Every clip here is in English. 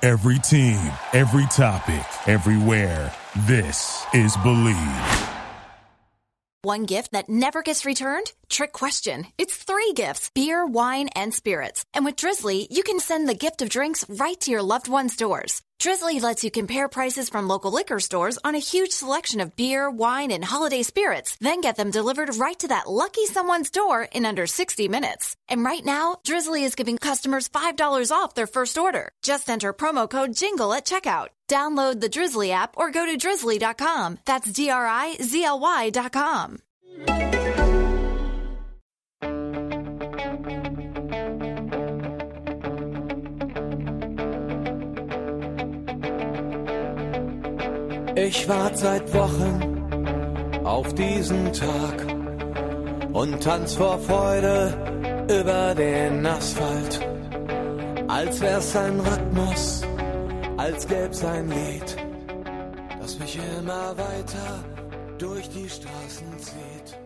Every team, every topic, everywhere. This is Believe. One gift that never gets returned? Trick question. It's 3 gifts: beer, wine, and spirits. And with Drizzly, you can send the gift of drinks right to your loved one's doors. Drizzly lets you compare prices from local liquor stores on a huge selection of beer, wine, and holiday spirits, then get them delivered right to that lucky someone's door in under 60 minutes. And right now, Drizzly is giving customers $5 off their first order. Just enter promo code JINGLE at checkout. Download the Drizzly app or go to drizzly.com. That's DRIZLY.com. Ich warte seit Wochen auf diesen Tag und tanz vor Freude über den Asphalt. Als wär's ein Rhythmus, als gäb's ein Lied, das mich immer weiter durch die Straßen zieht.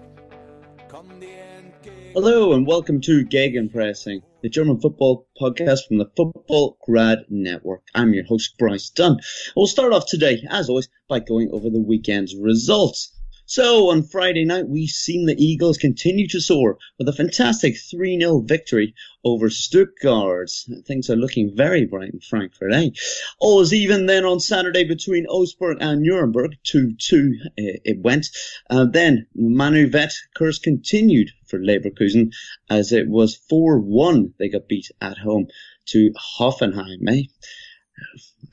Komm dir entgegen. Hello and welcome to Gegenpressing, the German football podcast from the Football Grad Network. I'm your host, Bryce Dunn. We'll start off today, as always, by going over the weekend's results. So, on Friday night, we've seen the Eagles continue to soar with a fantastic 3-0 victory over Stuttgart. Things are looking very bright in Frankfurt, eh? All was even then on Saturday between Augsburg and Nuremberg. 2-2 it went. Then, Manuel Veth curse continued for Leverkusen as it was 4-1 they got beat at home to Hoffenheim, eh?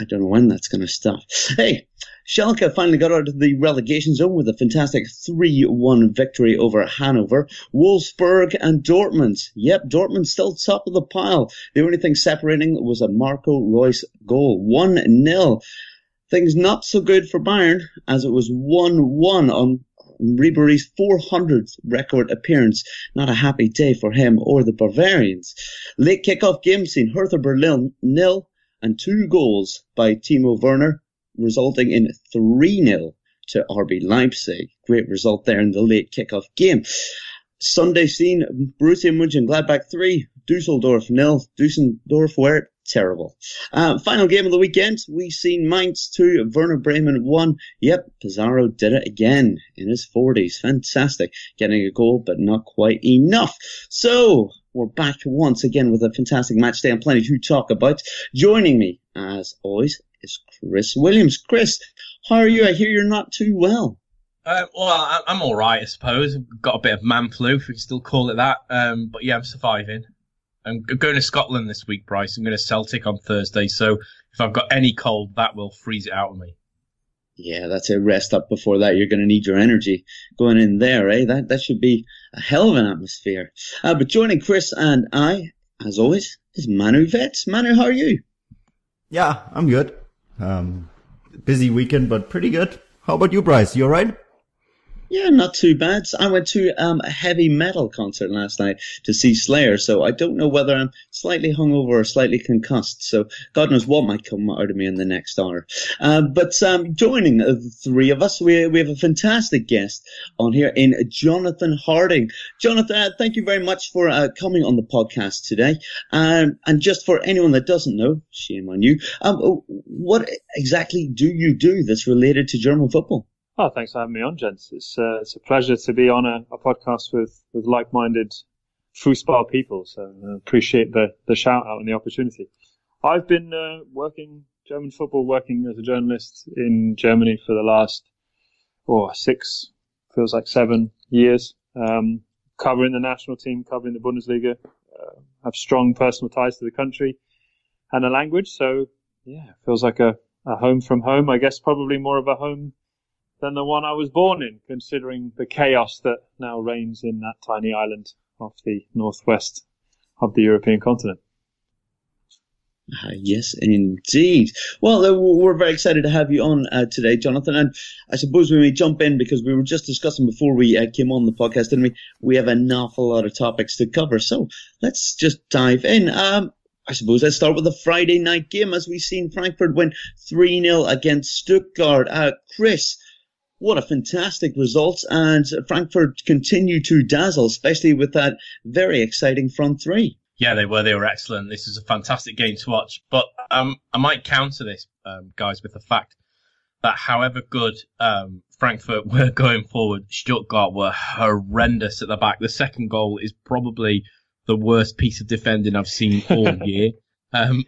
I don't know when that's going to stop. Hey, Schalke finally got out of the relegation zone with a fantastic 3-1 victory over Hanover. Wolfsburg and Dortmund. Yep, Dortmund still top of the pile. The only thing separating was a Marco Reus goal. 1-0. Things not so good for Bayern as it was 1-1 on Ribery's 400th record appearance. Not a happy day for him or the Bavarians. Late kickoff game seen Hertha Berlin 0 and 2 goals by Timo Werner, resulting in 3-0 to RB Leipzig. Great result there in the late kickoff game. Sunday seen Borussia Mönchengladbach 3, Düsseldorf 0. Düsseldorf were terrible. Final game of the weekend, we seen Mainz 2, Werder Bremen 1. Yep, Pizarro did it again in his 40s. Fantastic. Getting a goal, but not quite enough. So, we're back once again with a fantastic match day and plenty to talk about. Joining me, as always, is Chris Williams. Chris, how are you? I hear you're not too well. Well, I'm all right, I suppose. I've got a bit of man flu, if we can still call it that. But yeah, I'm surviving. I'm going to Scotland this week, Bryce. I'm going to Celtic on Thursday, so if I've got any cold, that will freeze it out of me. Yeah, that's it. Rest up before that. You're going to need your energy going in there, eh? That should be a hell of an atmosphere. But joining Chris and I, as always, is Manuel Veth. Manu, how are you? Yeah, I'm good. Busy weekend, but pretty good. How about you, Bryce? You all right? Yeah, not too bad. I went to a heavy metal concert last night to see Slayer, so I don't know whether I'm slightly hungover or slightly concussed, so God knows what might come out of me in the next hour. But joining the three of us, we have a fantastic guest on here in Jonathan Harding. Jonathan, thank you very much for coming on the podcast today. And just for anyone that doesn't know, shame on you, what exactly do you do that's related to German football? Oh, thanks for having me on, gents. It's a pleasure to be on a podcast with like-minded foosball people. So I appreciate the shout out and the opportunity. I've been working as a journalist in Germany for the last 6, feels like 7 years, covering the national team, covering the Bundesliga. Have strong personal ties to the country and the language. So yeah, it feels like a home from home. I guess probably more of a home than the one I was born in, considering the chaos that now reigns in that tiny island off the northwest of the European continent. Yes, indeed. Well, we're very excited to have you on today, Jonathan. And I suppose we may jump in because we were just discussing before we came on the podcast, didn't we? We have an awful lot of topics to cover. So let's just dive in. I suppose let's start with the Friday night game as we've seen Frankfurt win 3-0 against Stuttgart. Chris, what a fantastic result, and Frankfurt continue to dazzle, especially with that very exciting front three. Yeah, they were. They were excellent. This is a fantastic game to watch. But I might counter this, guys, with the fact that however good Frankfurt were going forward, Stuttgart were horrendous at the back. The second goal is probably the worst piece of defending I've seen all year.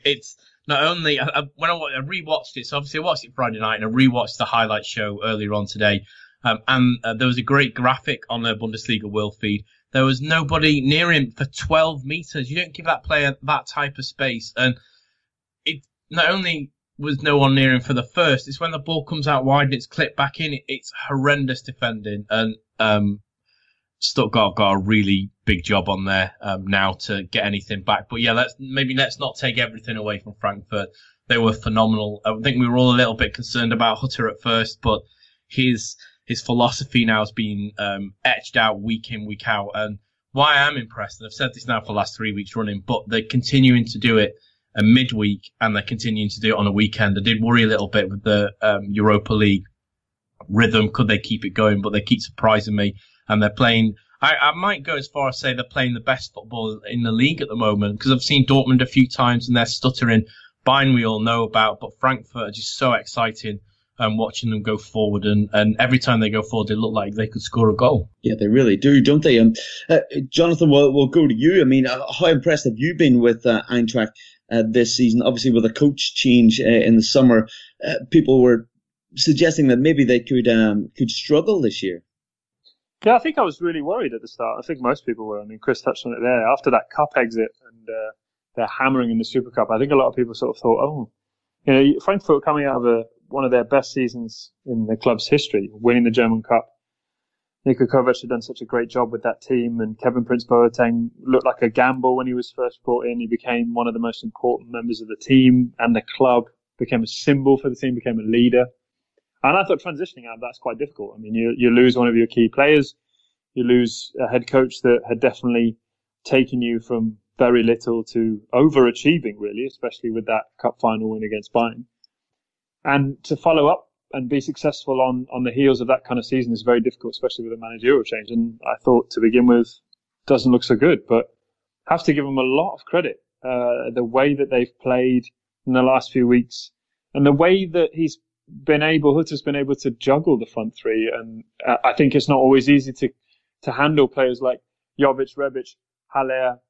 It's not only when I rewatched it. So obviously I watched it Friday night and I rewatched the highlight show earlier on today. And there was a great graphic on the Bundesliga World feed. There was nobody near him for 12 meters. You don't give that player that type of space. And it not only was no one near him for the first, it's when the ball comes out wide and it's clipped back in. It's horrendous defending. And Stuttgart got a really big job on there now to get anything back. But yeah, let's not take everything away from Frankfurt. They were phenomenal. I think we were all a little bit concerned about Hutter at first, but his philosophy now has been etched out week in, week out. And why I am impressed, and I've said this now for the last 3 weeks running, but they're continuing to do it a midweek and they're continuing to do it on a weekend. I did worry a little bit with the Europa League rhythm. Could they keep it going? But they keep surprising me. And they're playing, I might go as far as say they're playing the best football in the league at the moment, because I've seen Dortmund a few times and they're stuttering. Bayern we all know about, but Frankfurt are just so exciting. Watching them go forward, and every time they go forward, they look like they could score a goal. Yeah, they really do, don't they? Jonathan, we'll go to you. I mean, how impressed have you been with Eintracht this season? Obviously, with a coach change in the summer, people were suggesting that maybe they could struggle this year. Yeah, I think I was really worried at the start. I think most people were. I mean, Chris touched on it there. After that cup exit and their hammering in the Super Cup, I think a lot of people sort of thought, Frankfurt coming out of one of their best seasons in the club's history, winning the German Cup. Niko Kovac had done such a great job with that team, and Kevin Prince Boateng looked like a gamble when he was first brought in. He became one of the most important members of the team and the club, became a symbol for the team, became a leader. And I thought transitioning out of that's quite difficult. I mean, you lose one of your key players, you lose a head coach that had definitely taken you from very little to overachieving, really, especially with that cup final win against Bayern. And to follow up and be successful on the heels of that kind of season is very difficult, especially with a managerial change. And I thought, to begin with, doesn't look so good, but have to give them a lot of credit. The way that they've played in the last few weeks and the way that Hutter's been able to juggle the front three. And I think it's not always easy to handle players like Jovic, Rebic, Haller,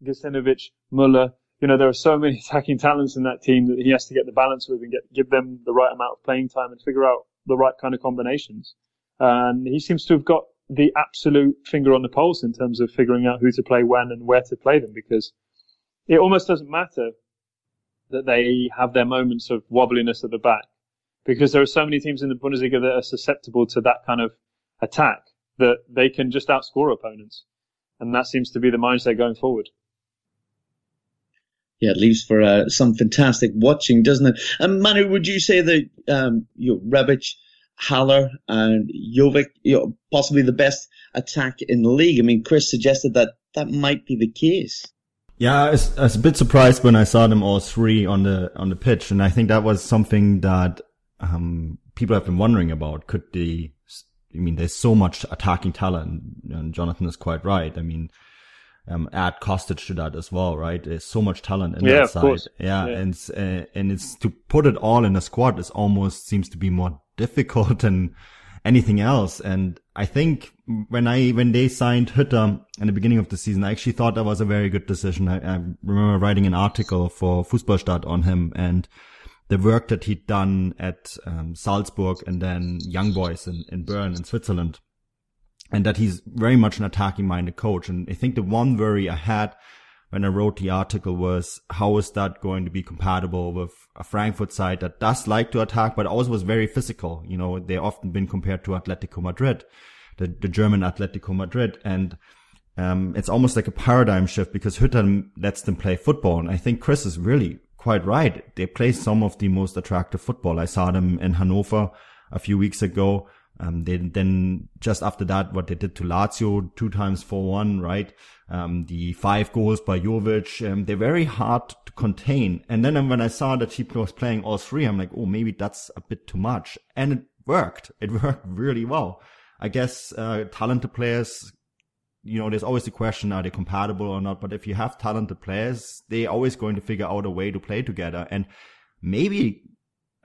Gesinovic, Müller. You know, there are so many attacking talents in that team that he has to get the balance with and give them the right amount of playing time and figure out the right kind of combinations. And he seems to have got the absolute finger on the pulse in terms of figuring out who to play when and where to play them, because it almost doesn't matter that they have their moments of wobbliness at the back, because there are so many teams in the Bundesliga that are susceptible to that kind of attack that they can just outscore opponents. And that seems to be the mindset going forward. Yeah, it leaves for some fantastic watching, doesn't it? And Manu, would you say that Rebic, Haller, and Jovic, possibly the best attack in the league? I mean, Chris suggested that might be the case. Yeah, I was a bit surprised when I saw them all three on the pitch, and I think that was something that people have been wondering about. There's so much attacking talent, and Jonathan is quite right. I mean, add Kostic to that as well, right? There's so much talent in that side. Course. Yeah, and it's to put it all in a squad is almost seems to be more difficult than anything else. And I think when they signed Hütter in the beginning of the season, I actually thought that was a very good decision. I remember writing an article for Fußballstadt on him and the work that he'd done at Salzburg and then Young Boys in Bern in Switzerland. And that he's very much an attacking-minded coach. And I think the one worry I had when I wrote the article was, how is that going to be compatible with a Frankfurt side that does like to attack, but also was very physical? You know, they've often been compared to Atletico Madrid, the German Atletico Madrid. And it's almost like a paradigm shift because Hütter lets them play football. And I think Chris is really quite right. They play some of the most attractive football. I saw them in Hanover a few weeks ago. Then just after that, what they did to Lazio, 2x4-1, right? The 5 goals by Jovic, they're very hard to contain. And then when I saw that he was playing all three, I'm like, oh, maybe that's a bit too much. And it worked. It worked really well. I guess, talented players there's always the question, are they compatible or not? But if you have talented players, they're always going to figure out a way to play together. And maybe,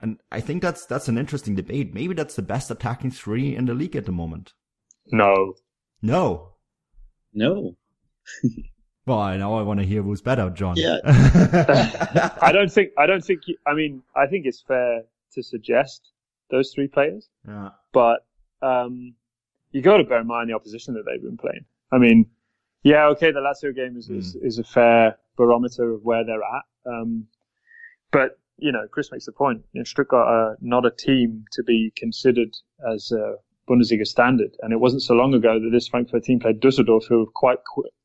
and I think that's an interesting debate. Maybe that's the best attacking three in the league at the moment. No. Well, now I want to hear who's better, John. Yeah. I think it's fair to suggest those three players. Yeah. But, you got to bear in mind the opposition that they've been playing. I mean, yeah, okay, the Lazio game is a fair barometer of where they're at. But, Chris makes the point. Stuttgart are not a team to be considered as a Bundesliga standard. And it wasn't so long ago that this Frankfurt team played Düsseldorf, who are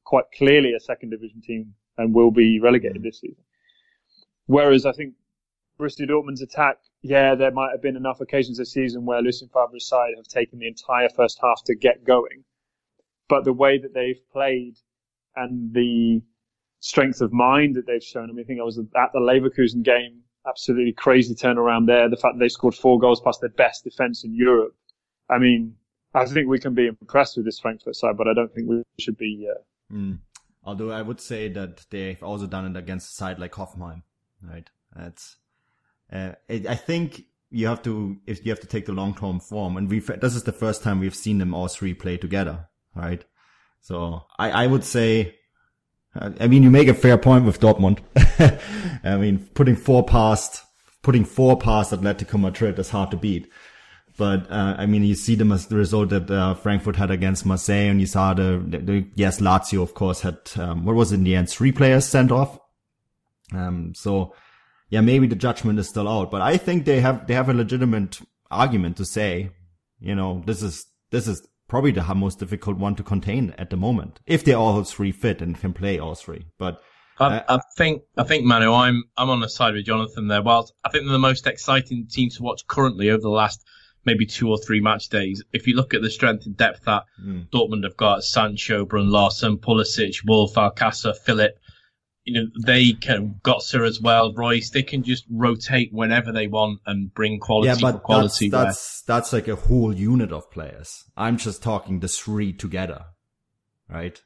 quite clearly a second division team and will be relegated this season. Whereas I think Borussia Dortmund's attack, there might have been enough occasions this season where Lucien Favre's side have taken the entire first half to get going. But the way that they've played and the strength of mind that they've shown, I think I was at the Leverkusen game, absolutely crazy turnaround there. The fact that they scored 4 goals past their best defence in Europe. I mean, I think we can be impressed with this Frankfurt side, but I don't think we should be. Although I would say that they've also done it against a side like Hoffenheim, right? I think you have to take the long-term form, and this is the first time we've seen them all three play together, right? So I would say, you make a fair point with Dortmund. Putting four past Atletico Madrid is hard to beat. But, you see them as the result that, Frankfurt had against Marseille, and you saw Lazio, of course, had, what was it in the end? 3 players sent off. Maybe the judgment is still out, but I think they have a legitimate argument to say, this is probably the most difficult one to contain at the moment, if they all 3 fit and can play all 3. But, I think, Manu, I'm on the side with Jonathan there. Whilst I think they're the most exciting team to watch currently over the last maybe 2 or 3 match days. If you look at the strength and depth that Dortmund have got, Sancho, Brun Larsen, Pulisic, Wolf, Alcácer, Philip, they can Götze as well, Royce. They can just rotate whenever they want and bring quality for quality. That's like a whole unit of players. I'm just talking the 3 together, right?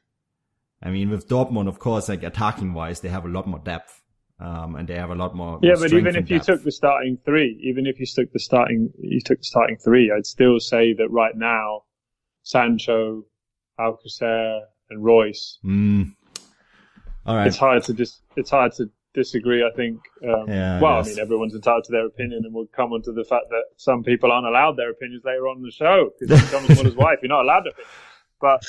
With Dortmund, of course, like attacking wise, they have a lot more depth. And they have a lot more. Yeah, but even if you took the starting 3, you took the starting 3, I'd still say that right now, Sancho, Alcácer, and Royce. All right. It's hard to disagree. I think. Everyone's entitled to their opinion, and we'll come on to the fact that some people aren't allowed their opinions later on in the show because Thomas Muller's wife, you're not allowed to opinion. But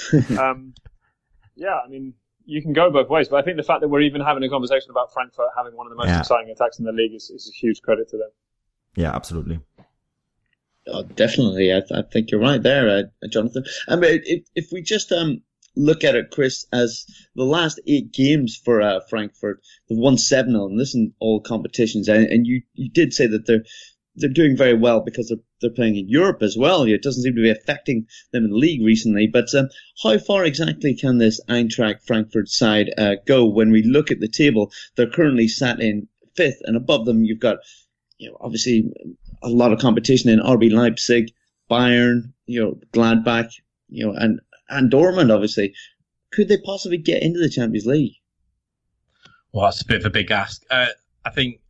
you can go both ways, but I think the fact that we're even having a conversation about Frankfurt having one of the most exciting attacks in the league is a huge credit to them. Yeah, absolutely. Oh, definitely. I think you're right there, Jonathan. If we just look at it, Chris, as the last 8 games for Frankfurt, they've won 7-0, and this in all competitions. And you did say that they're doing very well because they're playing in Europe as well. It doesn't seem to be affecting them in the league recently. But how far exactly can this Eintracht Frankfurt side go? When we look at the table, they're currently sat in 5th, and above them you've got, obviously a lot of competition in RB Leipzig, Bayern, Gladbach, and Dortmund. Obviously, could they possibly get into the Champions League? Well, that's a bit of a big ask. I think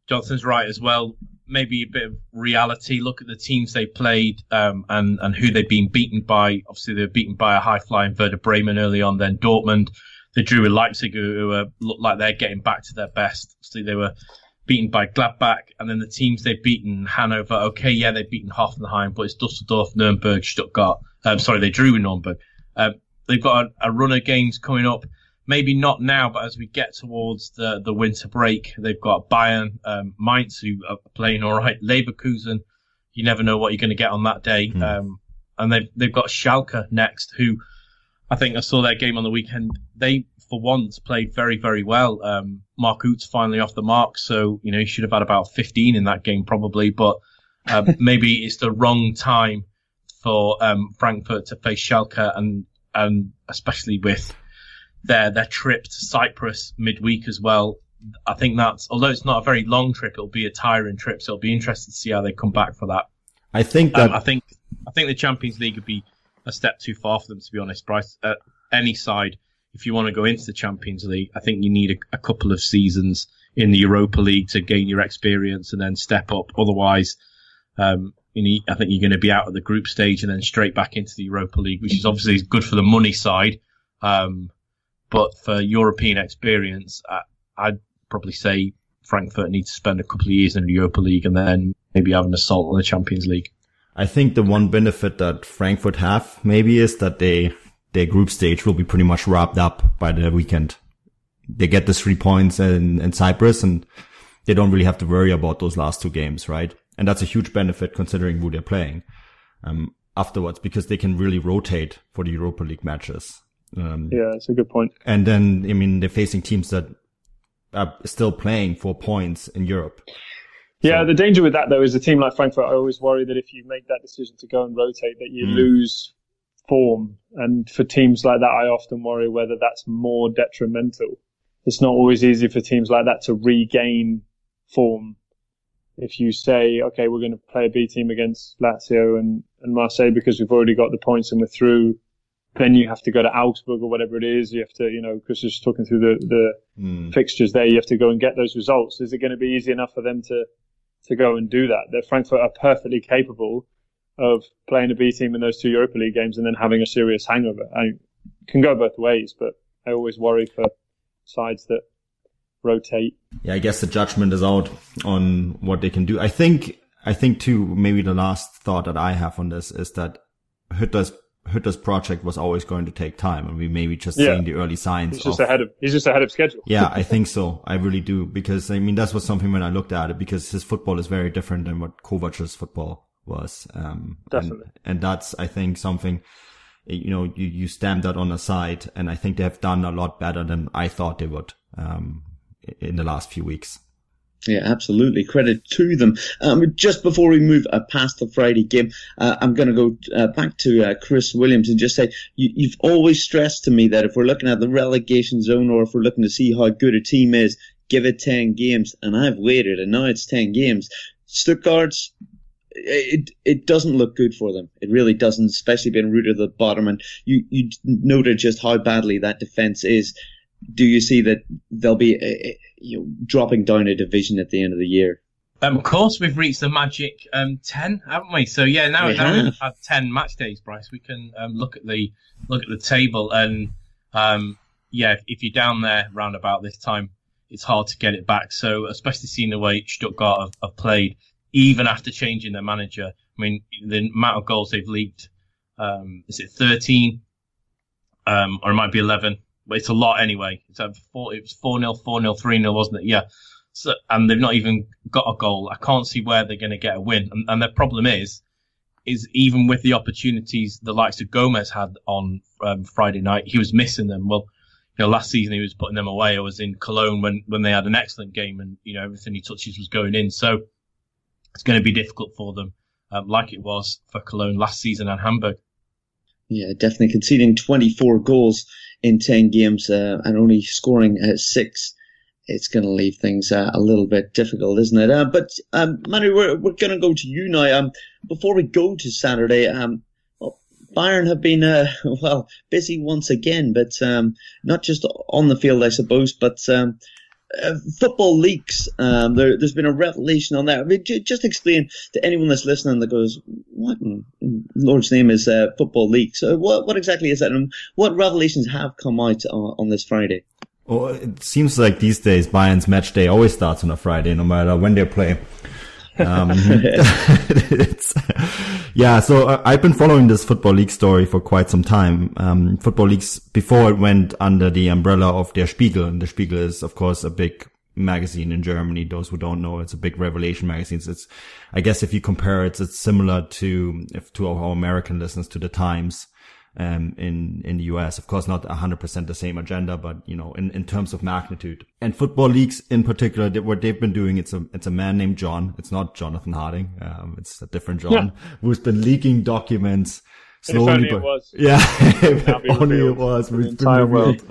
Jonathan's right as well. Maybe a bit of reality. Look at the teams they played and who they've been beaten by. Obviously, they were beaten by a high-flying Werder Bremen early on, then Dortmund. They drew with Leipzig, who look like they're getting back to their best. Obviously, they were beaten by Gladbach, and then the teams they've beaten, Hanover. Okay, yeah, they've beaten Hoffenheim, but it's Düsseldorf, Nuremberg, Stuttgart. They drew with Nuremberg. They've got a run of games coming up. Maybe not now, but as we get towards the winter break, they've got Bayern, Mainz, who are playing all right, Leverkusen. You never know what you're going to get on that day. And they've got Schalke next, who I think I saw their game on the weekend. They, for once, played very, very well. Mark Uth's finally off the mark, so he should have had about 15 in that game probably. But maybe it's the wrong time for Frankfurt to face Schalke, and especially with their trip to Cyprus midweek as well. I think although it's not a very long trip, it'll be a tiring trip, so it'll be interesting to see how they come back for that. I think that I think the Champions League would be a step too far for them, to be honest, Bryce. any side, if you want to go into the Champions League, I think you need a couple of seasons in the Europa League to gain your experience and then step up. Otherwise, I think you're going to be out of the group stage and then straight back into the Europa League, which is obviously good for the money side. But for European experience, I'd probably say Frankfurt needs to spend a couple of years in the Europa League and then maybe have an assault on the Champions League. I think the one benefit that Frankfurt have maybe is that their group stage will be pretty much wrapped up by the weekend. They get the 3 points in Cyprus and they don't really have to worry about those last 2 games, right? And that's a huge benefit considering who they're playing afterwards, because they can really rotate for the Europa League matches. Yeah, that's a good point. And then, I mean, they're facing teams that are still playing for points in Europe. Yeah, the danger with that, though, is a team like Frankfurt, I always worry that if you make that decision to go and rotate, that you lose form. And for teams like that, I often worry whether that's more detrimental. It's not always easy for teams like that to regain form. If you say, okay, we're going to play a B team against Lazio and Marseille because we've already got the points and we're through, then you have to go to Augsburg or whatever it is. You have to, Chris was talking through the fixtures there. You have to go and get those results. Is it going to be easy enough for them to go and do that? That Frankfurt are perfectly capable of playing a B team in those 2 Europa League games and then having a serious hangover. I can go both ways, but I always worry for sides that rotate. Yeah, I guess the judgment is out on what they can do. I think too, maybe the last thought that I have on this is that Hütter's project was always going to take time, and we maybe just seeing the early signs. He's just ahead of schedule. Yeah, I think so. I really do, because I mean that was something when I looked at it, because his football is very different than what Kovac's football was. Definitely. And that's, I think, something, you stamp that on the side, and I think they have done a lot better than I thought they would in the last few weeks. Yeah, absolutely. Credit to them. Just before we move past the Friday game, I'm going to go back to Chris Williams and just say, you've always stressed to me that if we're looking at the relegation zone or if we're looking to see how good a team is, give it 10 games. And I've waited, and now it's 10 games. Stuttgart's, it doesn't look good for them. It really doesn't, especially being rooted at the bottom. And you noted just how badly that defense is. Do you see that they'll be dropping down a division at the end of the year? Of course, we've reached the magic 10, haven't we? So yeah, now we've had 10 match days, Bryce. We can look at the table, and if you're down there round about this time, it's hard to get it back. So especially seeing the way Stuttgart have played, even after changing their manager. I mean, the amount of goals they've leaked, is it 13, or it might be 11? But it's a lot anyway. It was 4-0, 4-0, 3-0, wasn't it? Yeah. So, and they've not even got a goal. I can't see where they're going to get a win. And their problem is even with the opportunities the likes of Gomez had on Friday night, he was missing them. Well, last season he was putting them away. I was in Cologne when they had an excellent game, and everything he touches was going in. So it's going to be difficult for them, like it was for Cologne last season and Hamburg. Yeah, definitely conceding 24 goals in 10 games and only scoring 6. It's going to leave things a little bit difficult, isn't it? But Manu, we're going to go to you now. Before we go to Saturday, Bayern have been busy once again, but not just on the field, I suppose, but football leaks. There's been a revelation on that. I mean, just explain to anyone that's listening that goes, what in Lord's name is football leaks? What exactly is that, and what revelations have come out on this Friday? Well, it seems like these days Bayern's match day always starts on a Friday, no matter when they play. So I've been following this Football League story for quite some time. Football Leagues, before it went under the umbrella of Der Spiegel, and Der Spiegel is, of course, a big magazine in Germany. Those who don't know, it's a big revelation magazine. I guess if you compare it, it's similar to our American listeners to the Times. In the US, of course, not 100% the same agenda, but in terms of magnitude. And Football Leagues in particular, what they've been doing, it's a man named John. It's not Jonathan Harding. It's a different John who's been leaking documents slowly, if only it was. Yeah, if only it revealed was. to the entire world.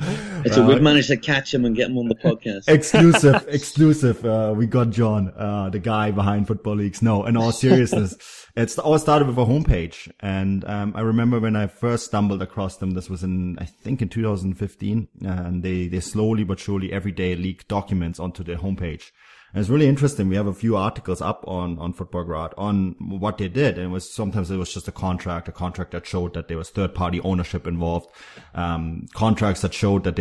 So we've managed to catch him and get him on the podcast. Exclusive. We got John, the guy behind Football Leagues. No, in all seriousness, it's all started with a homepage. And, I remember when I first stumbled across them, this was I think in 2015, and they slowly but surely every day leak documents onto their homepage. And it's really interesting. We have a few articles up on Footballgrad on what they did. And sometimes it was just a contract that showed that there was third party ownership involved. Contracts that showed that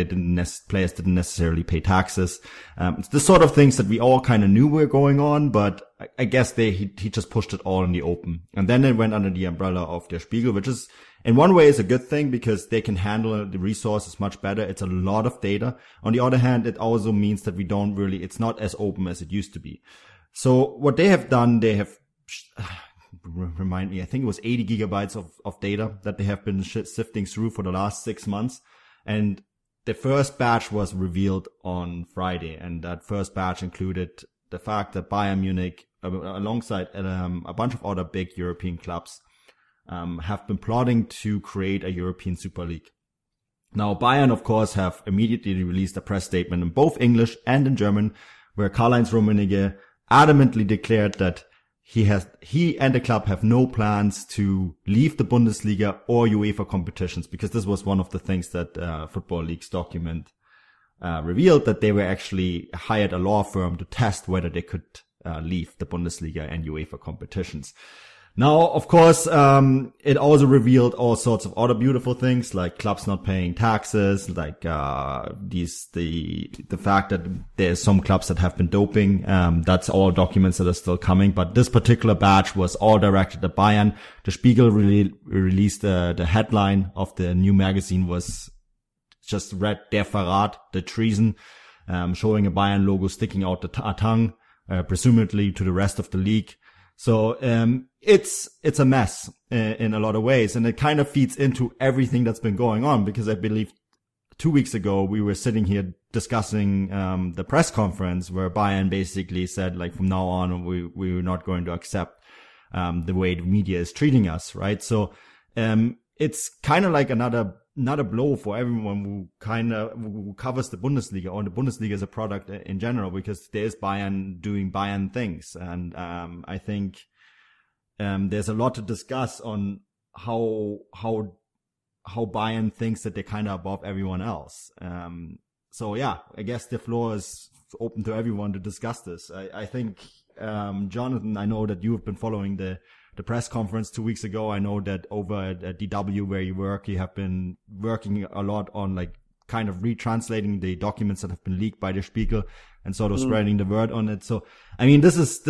players didn't necessarily pay taxes. It's the sort of things that we all kind of knew were going on, but I guess he just pushed it all in the open. And then it went under the umbrella of Der Spiegel, which is, in one way, is a good thing because they can handle the resources much better. It's a lot of data. On the other hand, it also means that it's not as open as it used to be. So what they have done, remind me, I think it was 80 gigabytes of data that they have been sifting through for the last 6 months. And the first batch was revealed on Friday. And that first batch included the fact that Bayern Munich, alongside a bunch of other big European clubs, have been plotting to create a European Super League. Now, Bayern, of course, have immediately released a press statement in both English and in German, where Karl-Heinz Rummenigge adamantly declared that he and the club have no plans to leave the Bundesliga or UEFA competitions, because this was one of the things that Football League's document revealed, that they were actually hired a law firm to test whether they could leave the Bundesliga and UEFA competitions. Now, of course, it also revealed all sorts of other beautiful things, like clubs not paying taxes, like the fact that there's some clubs that have been doping. That's all documents that are still coming. But this particular batch was all directed at Bayern. The Spiegel released the headline of the new magazine was just read Der Verrat, the treason, showing a Bayern logo sticking out the tongue, presumably to the rest of the league. So, it's a mess in a lot of ways, and it kind of feeds into everything that's been going on, because I believe 2 weeks ago we were sitting here discussing the press conference where Bayern basically said, like, from now on we're not going to accept the way the media is treating us, right? So it's kind of like another blow for everyone who covers the Bundesliga, or the Bundesliga as a product in general, because there's Bayern doing Bayern things. And I think there's a lot to discuss on how Bayern thinks that they're kind of above everyone else. So yeah, I guess the floor is open to everyone to discuss this. I think, Jonathan, I know that you've been following the press conference 2 weeks ago. I know that over at DW where you work, you have been working a lot on, like, kind of retranslating the documents that have been leaked by the Spiegel and sort of spreading the word on it. So, I mean, this is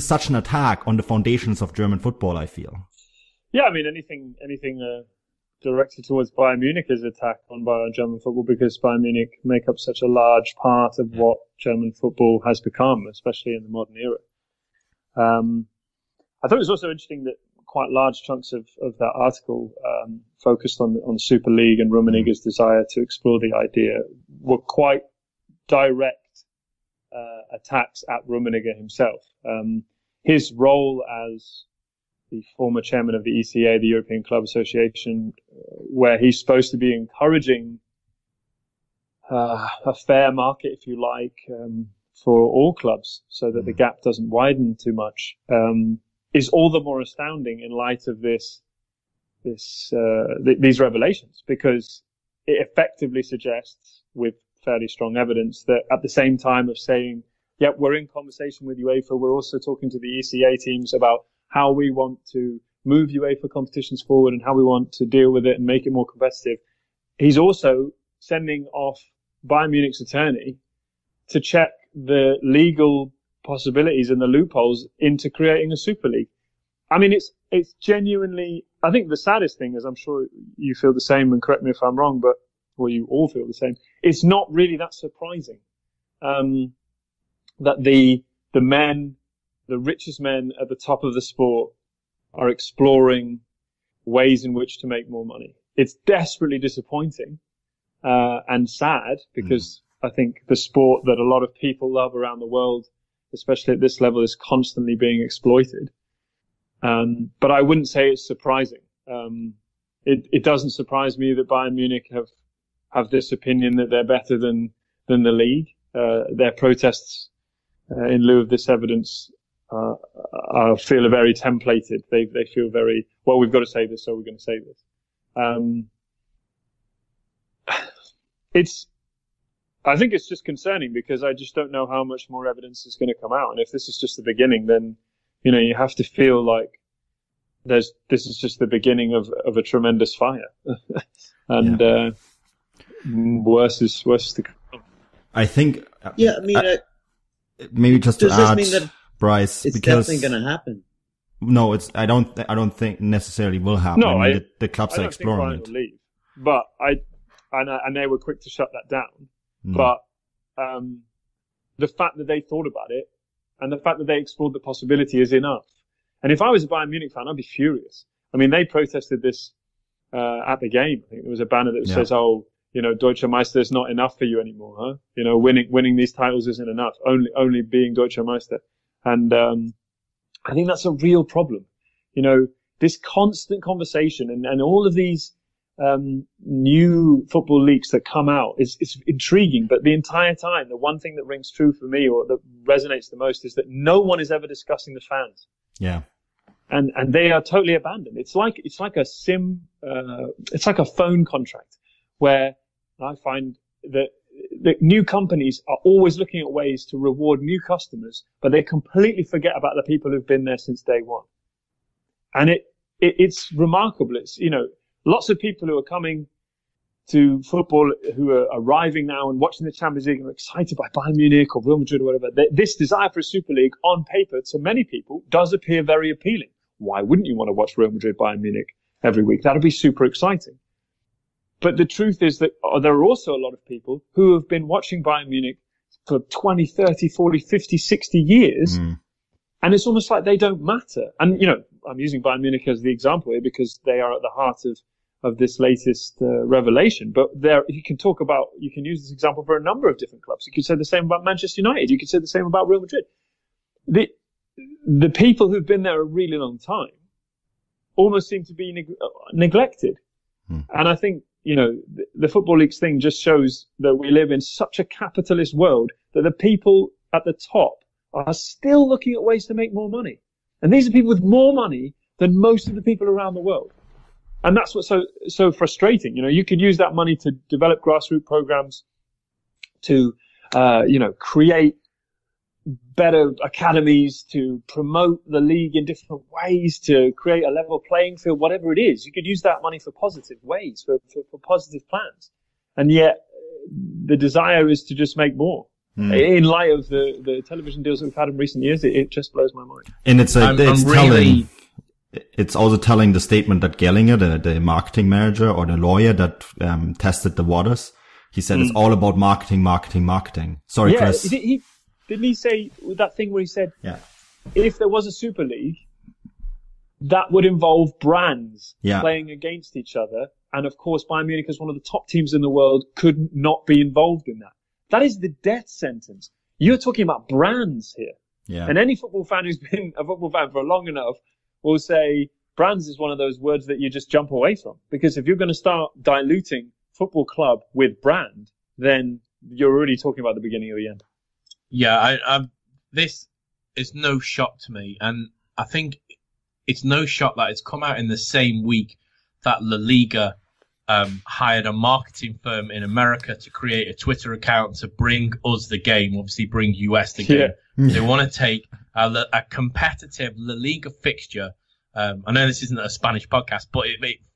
such an attack on the foundations of German football, I feel. Yeah, I mean, anything directed towards Bayern Munich is an attack on German football, because Bayern Munich make up such a large part of what German football has become, especially in the modern era. I thought it was also interesting that quite large chunks of that article focused on the Super League and Rummenigge's desire to explore the idea were quite direct attacks at Rummenigge himself. His role as the former chairman of the ECA, the European Club Association, where he's supposed to be encouraging a fair market, if you like, for all clubs, so that the gap doesn't widen too much, is all the more astounding in light of these revelations, because it effectively suggests, with fairly strong evidence, that at the same time of saying, yeah, we're in conversation with UEFA, we're also talking to the ECA teams about how we want to move UEFA competitions forward and how we want to deal with it and make it more competitive. He's also sending off Bayern Munich's attorney to check the legal possibilities and the loopholes into creating a Super League. I mean, it's genuinely, I think the saddest thing is, I'm sure you feel the same, and correct me if I'm wrong, or you all feel the same, it's not really that surprising that the richest men at the top of the sport are exploring ways in which to make more money. It's desperately disappointing and sad, because I think the sport that a lot of people love around the world, especially at this level, is constantly being exploited. But I wouldn't say it's surprising. It doesn't surprise me that Bayern Munich have this opinion that they're better than the league. Their protests in lieu of this evidence feel very templated. They feel very, well, we've got to say this, so we're going to say this. I think it's just concerning because I just don't know how much more evidence is going to come out. And if this is just the beginning, then, you have to feel like this is just the beginning of a tremendous fire. And, worse is to come. I think. Yeah, I mean, maybe just to add, mean that Bryce, it's because definitely going to happen. No, I don't think necessarily will happen. No, I mean, the clubs are exploring it. Will leave, but and they were quick to shut that down. But the fact that they thought about it and the fact that they explored the possibility is enough. And if I was a Bayern Munich fan, I'd be furious. I mean, they protested this at the game. I think there was a banner that says, "Oh, Deutscher Meister is not enough for you anymore, huh? Winning these titles isn't enough. Only being Deutscher Meister." And I think that's a real problem. This constant conversation and all of these new football leaks that come out is intriguing. But the entire time, the one thing that rings true for me or that resonates the most is that no one is ever discussing the fans. Yeah. And they are totally abandoned. It's like a it's like a phone contract where I find that the new companies are always looking at ways to reward new customers, but they completely forget about the people who've been there since day one. And it's remarkable. It's, lots of people who are coming to football, who are arriving now and watching the Champions League and are excited by Bayern Munich or Real Madrid or whatever. This desire for a Super League on paper to many people does appear very appealing. Why wouldn't you want to watch Real Madrid, Bayern Munich every week? That'd be super exciting. But the truth is that there are also a lot of people who have been watching Bayern Munich for 20, 30, 40, 50, 60 years. And it's almost like they don't matter. And, I'm using Bayern Munich as the example here because they are at the heart of this latest revelation. But you can use this example for a number of different clubs. You could say the same about Manchester United. You could say the same about Real Madrid. The people who've been there a really long time almost seem to be neglected. And I think, the Football Leagues thing just shows that we live in such a capitalist world that the people at the top are still looking at ways to make more money. And these are people with more money than most of the people around the world. And that's what's so frustrating. You could use that money to develop grassroots programs, to, create better academies, to promote the league in different ways, to create a level playing field, whatever it is. You could use that money for positive ways, for positive plans. And yet the desire is to just make more. In light of the television deals that we've had in recent years, it just blows my mind. And it's also telling the statement that Gellinger, the marketing manager or the lawyer that tested the waters, he said it's all about marketing. Sorry, Chris. Didn't he say that thing where he said, if there was a Super League, that would involve brands playing against each other. And of course, Bayern Munich, as one of the top teams in the world, could not be involved in that. That is the death sentence. You're talking about brands here. Yeah. And any football fan who's been a football fan for long enough will say brands is one of those words that you just jump away from. Because if you're going to start diluting football club with brand, then you're already talking about the beginning of the end. Yeah, this is no shock to me. And I think it's no shock that it's come out in the same week that La Liga hired a marketing firm in America to create a Twitter account to bring us the game, obviously bring US the game. They want to take a competitive La Liga fixture. I know this isn't a Spanish podcast, but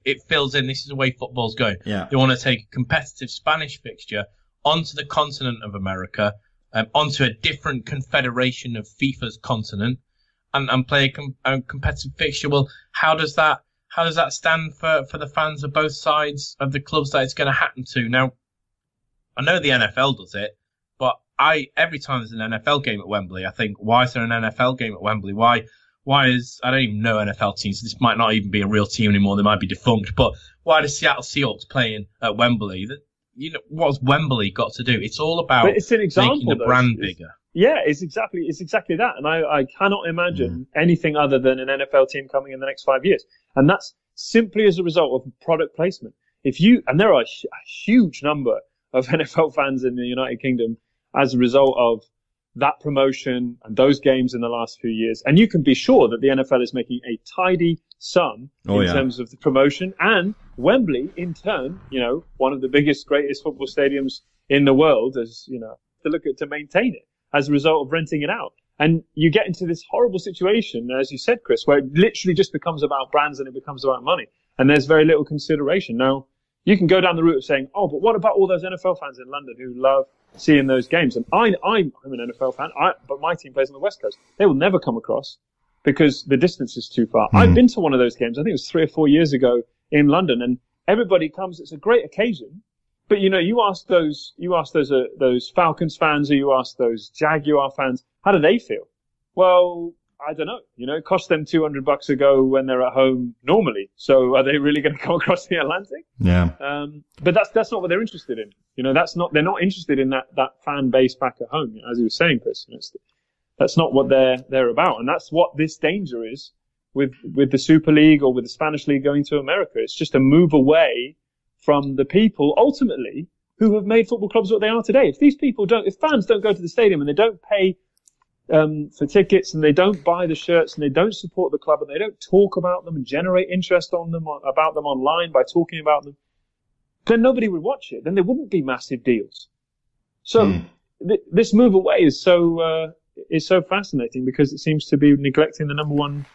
it fills in. This is the way football's going. Yeah. They want to take a competitive Spanish fixture onto the continent of America, onto a different confederation of FIFA's continent, and play a competitive fixture. Well, how does that stand for the fans of both sides of the clubs that it's going to happen to? Now, I know the NFL does it, but every time there's an NFL game at Wembley, I think, why is there an NFL game at Wembley? Why is, I don't even know NFL teams, so this might not even be a real team anymore, they might be defunct, but why does Seattle Seahawks playing at Wembley? What's Wembley got to do? It's all about making the brand bigger. Yeah, it's exactly that. And I cannot imagine anything other than an NFL team coming in the next 5 years. And that's simply as a result of product placement. And there are a huge number of NFL fans in the United Kingdom as a result of that promotion and those games in the last few years. And you can be sure that the NFL is making a tidy sum in terms of the promotion. And Wembley, in turn, one of the biggest, greatest football stadiums in the world, to maintain it as a result of renting it out. And you get into this horrible situation, as you said, Chris, where it literally just becomes about brands and it becomes about money. And there's very little consideration. Now, you can go down the route of saying, oh, but what about all those NFL fans in London who love seeing those games? And I'm an NFL fan, but my team plays on the West Coast. They will never come across because the distance is too far. I've been to one of those games. I think it was 3 or 4 years ago in London, and everybody comes. It's a great occasion. But, you ask those Falcons fans, or you ask those Jaguar fans, how do they feel? Well, I don't know. It cost them $200 a go when they're at home normally. So are they really going to come across the Atlantic? Yeah. But that's not what they're interested in. They're not interested in that fan base back at home, as you were saying, Chris. That's not what they're about. And that's what this danger is with the Super League or with the Spanish League going to America. It's just a move away from the people ultimately who have made football clubs what they are today. If fans don't go to the stadium and they don't pay for tickets and they don't buy the shirts and they don't support the club and they don't talk about them and generate interest about them online by talking about them, then nobody would watch it. Then there wouldn't be massive deals. So this move away is so fascinating because it seems to be neglecting the number one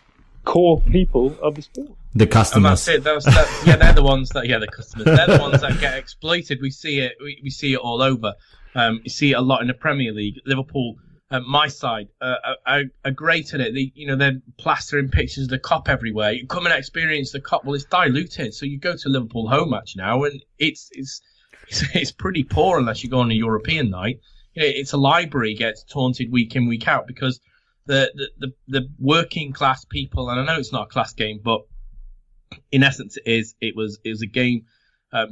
core people of the sport. The customers. And that's it. They're the ones the customers. They're the ones that get exploited. We see it. We see it all over. You see it a lot in the Premier League. Liverpool, my side, are great at it. They're plastering pictures of the Kop everywhere. You come and experience the Kop. Well, it's diluted. So you go to a Liverpool home match now, and it's pretty poor unless you go on a European night. It's a library gets taunted week in, week out because the working class people, and I know it's not a class game, but in essence it was a game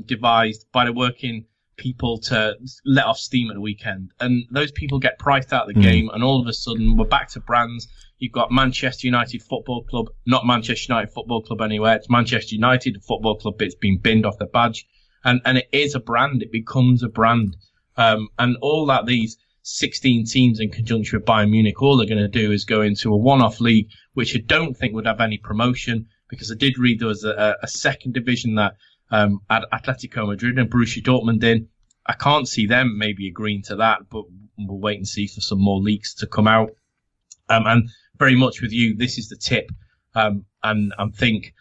devised by the working people to let off steam at the weekend, and those people get priced out of the game, and all of a sudden we're back to brands. You've got Manchester United Football Club, not Manchester United Football Club anywhere. It's Manchester United Football Club. It's been binned off the badge, and it is a brand. It becomes a brand, and all that these 16 teams in conjunction with Bayern Munich, all they're going to do is go into a one-off league, which I don't think would have any promotion, because I did read there was a second division that Atletico Madrid and Borussia Dortmund in. I can't see them maybe agreeing to that, but we'll wait and see for some more leaks to come out. And very much with you, this is the tip. And I think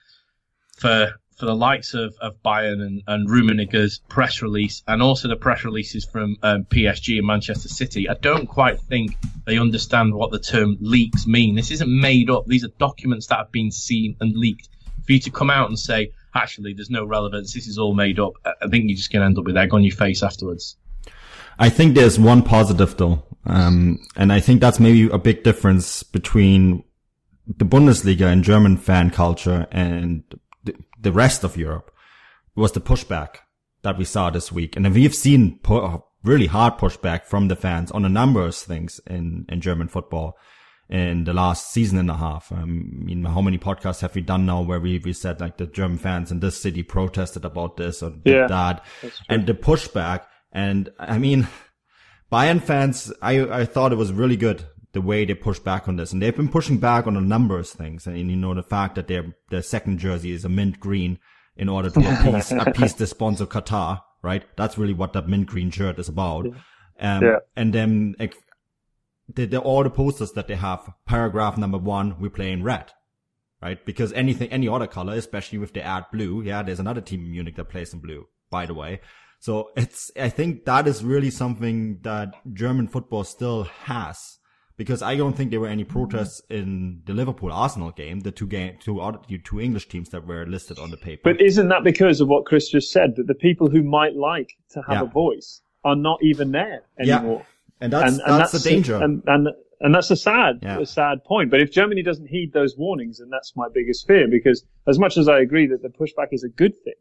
for the likes of Bayern and Rummenigge's press release, and also the press releases from PSG and Manchester City, I don't quite think they understand what the term leaks mean. This isn't made up. These are documents that have been seen and leaked. For you to come out and say, actually, there's no relevance, this is all made up, I think you're just going to end up with egg on your face afterwards. I think there's one positive though, and I think that's maybe a big difference between the Bundesliga and German fan culture and the rest of Europe, was the pushback that we saw this week. And we've seen really hard pushback from the fans on a number of things in German football in the last season and a half. I mean, how many podcasts have we done now where we said like the German fans in this city protested about this or did that, and the pushback. And I mean, Bayern fans, I thought it was really good the way they pushed back on this, and they've been pushing back on a number of things. And the fact that their second jersey is a mint green in order to appease the sponsor Qatar, right? That's really what that mint green shirt is about. And then all the posters that they have, paragraph number 1, we play in red, right? Because any other color, especially if they add blue, there's another team in Munich that plays in blue, by the way. So I think that is really something that German football still has. Because I don't think there were any protests in the Liverpool-Arsenal game, the two English teams that were listed on the paper. But isn't that because of what Chris just said, that the people who might like to have a voice are not even there anymore? Yeah. And that's the danger. And that's a sad point. But if Germany doesn't heed those warnings, then that's my biggest fear, because as much as I agree that the pushback is a good thing,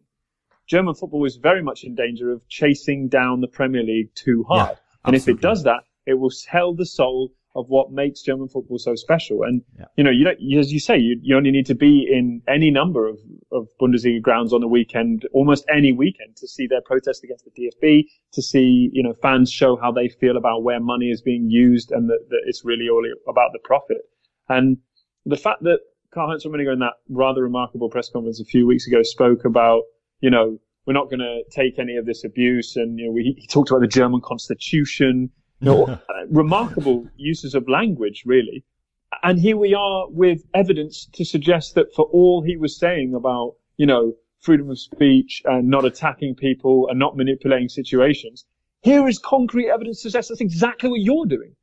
German football is very much in danger of chasing down the Premier League too hard. And if it does that, it will sell the soul of what makes German football so special. And, you know, you don't, as you say, you only need to be in any number of Bundesliga grounds on the weekend, almost any weekend, to see their protest against the DFB, to see, you know, fans show how they feel about where money is being used and that it's really all about the profit. And the fact that Karl-Heinz Rummenigge in that rather remarkable press conference a few weeks ago spoke about, you know, we're not going to take any of this abuse. And, you know, he talked about the German constitution, you know, remarkable uses of language, really. And here we are with evidence to suggest that for all he was saying about, you know, freedom of speech and not attacking people and not manipulating situations, here is concrete evidence to suggest that's exactly what you're doing.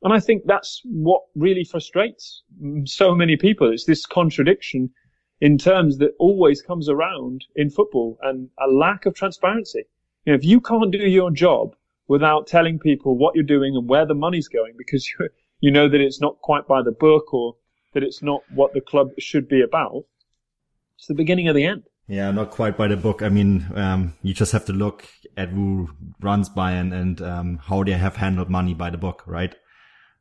And I think that's what really frustrates so many people. It's this contradiction in terms that always comes around in football, and a lack of transparency. You know, if you can't do your job without telling people what you're doing and where the money's going, because you know that it's not quite by the book or that it's not what the club should be about, it's the beginning of the end. Yeah, not quite by the book. I mean, you just have to look at who runs Bayern and how they have handled money by the book, right?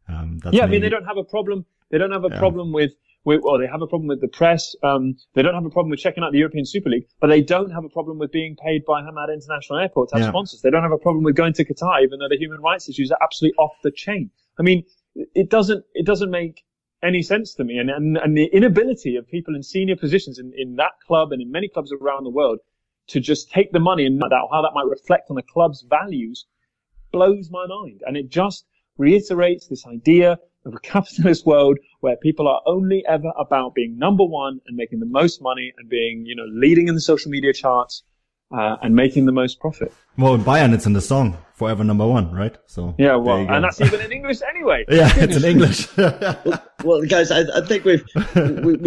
I mean, they don't have a problem. They don't have a problem with they have a problem with the press. They don't have a problem with checking out the European Super League, but they don't have a problem with being paid by Hamad International Airport to have sponsors. They don't have a problem with going to Qatar, even though the human rights issues are absolutely off the chain. I mean, it doesn't make any sense to me. And the inability of people in senior positions in that club and in many clubs around the world to just take the money and how that might reflect on the club's values blows my mind. And it just reiterates this idea of a capitalist world where people are only ever about being number one and making the most money and being, you know, leading in the social media charts and making the most profit. Well, in Bayern, it's in the song "Forever Number One," right? So yeah, well, and that's even in English anyway. Yeah, it's in English. well, guys, I think we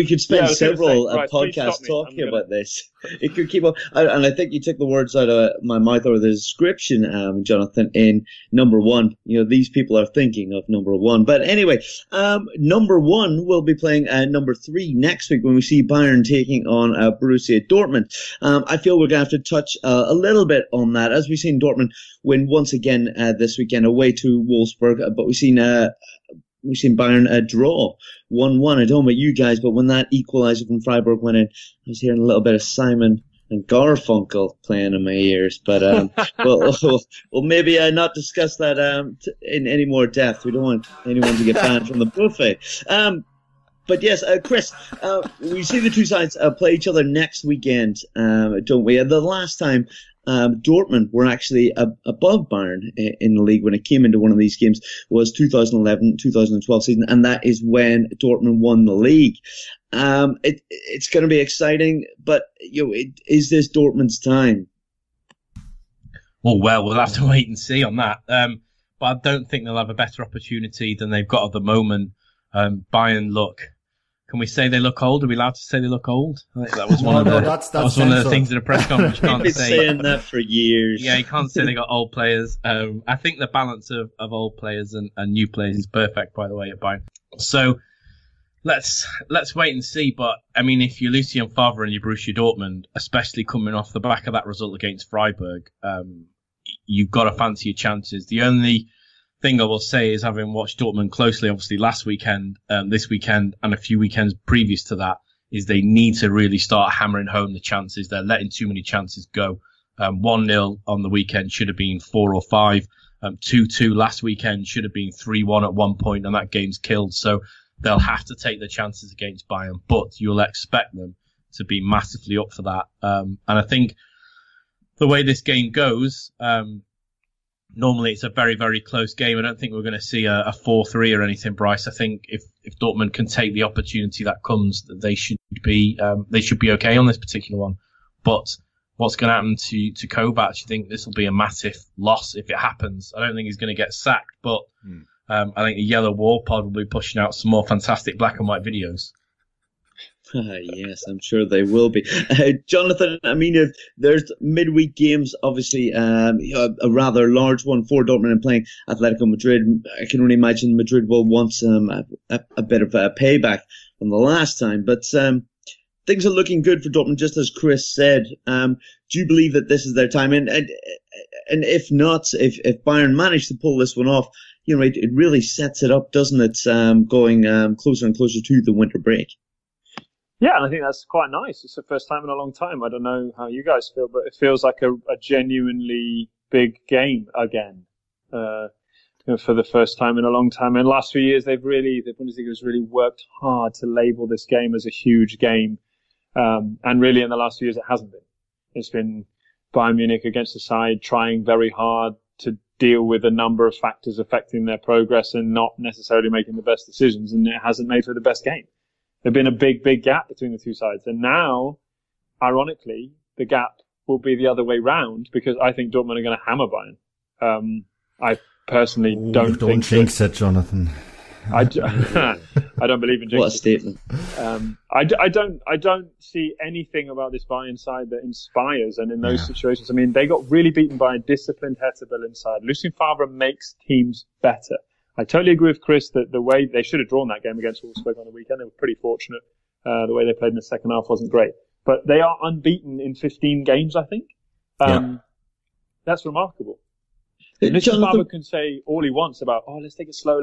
could spend several podcasts talking about this. It could keep up, and I think you took the words out of my mouth, or the description, Jonathan, in number one. You know, these people are thinking of number one. But anyway, number one will be playing number three next week when we see Bayern taking on Borussia Dortmund. I feel we're going to have to touch a little bit on that, as we've seen Dortmund win once again this weekend away to Wolfsburg, but we've seen Bayern draw 1-1. I don't know about you guys, but when that equaliser from Freiburg went in, I was hearing a little bit of Simon and Garfunkel playing in my ears. But we'll maybe not discuss that in any more depth. We don't want anyone to get banned from the buffet. But yes, Chris, we see the two sides play each other next weekend, don't we? The last time Dortmund were actually above Bayern in the league when it came into one of these games was 2011-2012 season, and that is when Dortmund won the league. It's going to be exciting, but you know, is this Dortmund's time? Well, we'll have to wait and see on that. But I don't think they'll have a better opportunity than they've got at the moment. Bayern look. Can we say they look old? Are we allowed to say they look old? I think that was one of the things in a press conference you can't I've been say. saying that for years. Yeah, you can't say they got old players. I think the balance of old players and new players is perfect, by the way, at Bayern. So let's wait and see. But I mean, if you're Lucien Favre and you're Borussia Dortmund, especially coming off the back of that result against Freiburg, you've got to fancy your chances. The only thing I will say is, having watched Dortmund closely, obviously last weekend, this weekend, and a few weekends previous to that, is they need to really start hammering home the chances. They're letting too many chances go. 1-0 on the weekend should have been 4 or 5. 2-2 last weekend should have been 3-1 at one point, and that game's killed. So they'll have to take the chances against Bayern, but you'll expect them to be massively up for that. And I think the way this game goes, normally it's a very, very close game. I don't think we're going to see a 4-3 or anything, Bryce. I think if Dortmund can take the opportunity that comes, they should be okay on this particular one. But what's going to happen to Kovac? You think this will be a massive loss if it happens? I don't think he's going to get sacked, but I think the Yellow Wall Pod will be pushing out some more fantastic black and white videos. Yes, I'm sure they will be. Jonathan, I mean, if there's midweek games, obviously a rather large one for Dortmund and playing Atletico Madrid. I can only imagine Madrid will want a bit of a payback from the last time. But things are looking good for Dortmund, just as Chris said. Do you believe that this is their time? And if not, if Bayern manage to pull this one off, it really sets it up, doesn't it? Going closer and closer to the winter break. Yeah, and I think that's quite nice. It's the first time in a long time. I don't know how you guys feel, but it feels like a genuinely big game again. For the first time in a long time. In the last few years, the Bundesliga has really worked hard to label this game as a huge game. And really in the last few years, it hasn't been. It's been Bayern Munich against the side trying very hard to deal with a number of factors affecting their progress and not necessarily making the best decisions. And it hasn't made for the best game. There's been a big, big gap between the two sides. And now, ironically, the gap will be the other way round because I think Dortmund are going to hammer Bayern. I personally don't jinx it, Jonathan. I don't believe in jinx. What a statement. I don't see anything about this Bayern side that inspires. And in those situations, I mean, they got really beaten by a disciplined Hertha Berlin side. Lucien Favre makes teams better. I totally agree with Chris that the way they should have drawn that game against Wolfsburg on the weekend, they were pretty fortunate. The way they played in the second half wasn't great. But they are unbeaten in 15 games, I think. That's remarkable. Lucien Favre can say all he wants about, let's take it slow.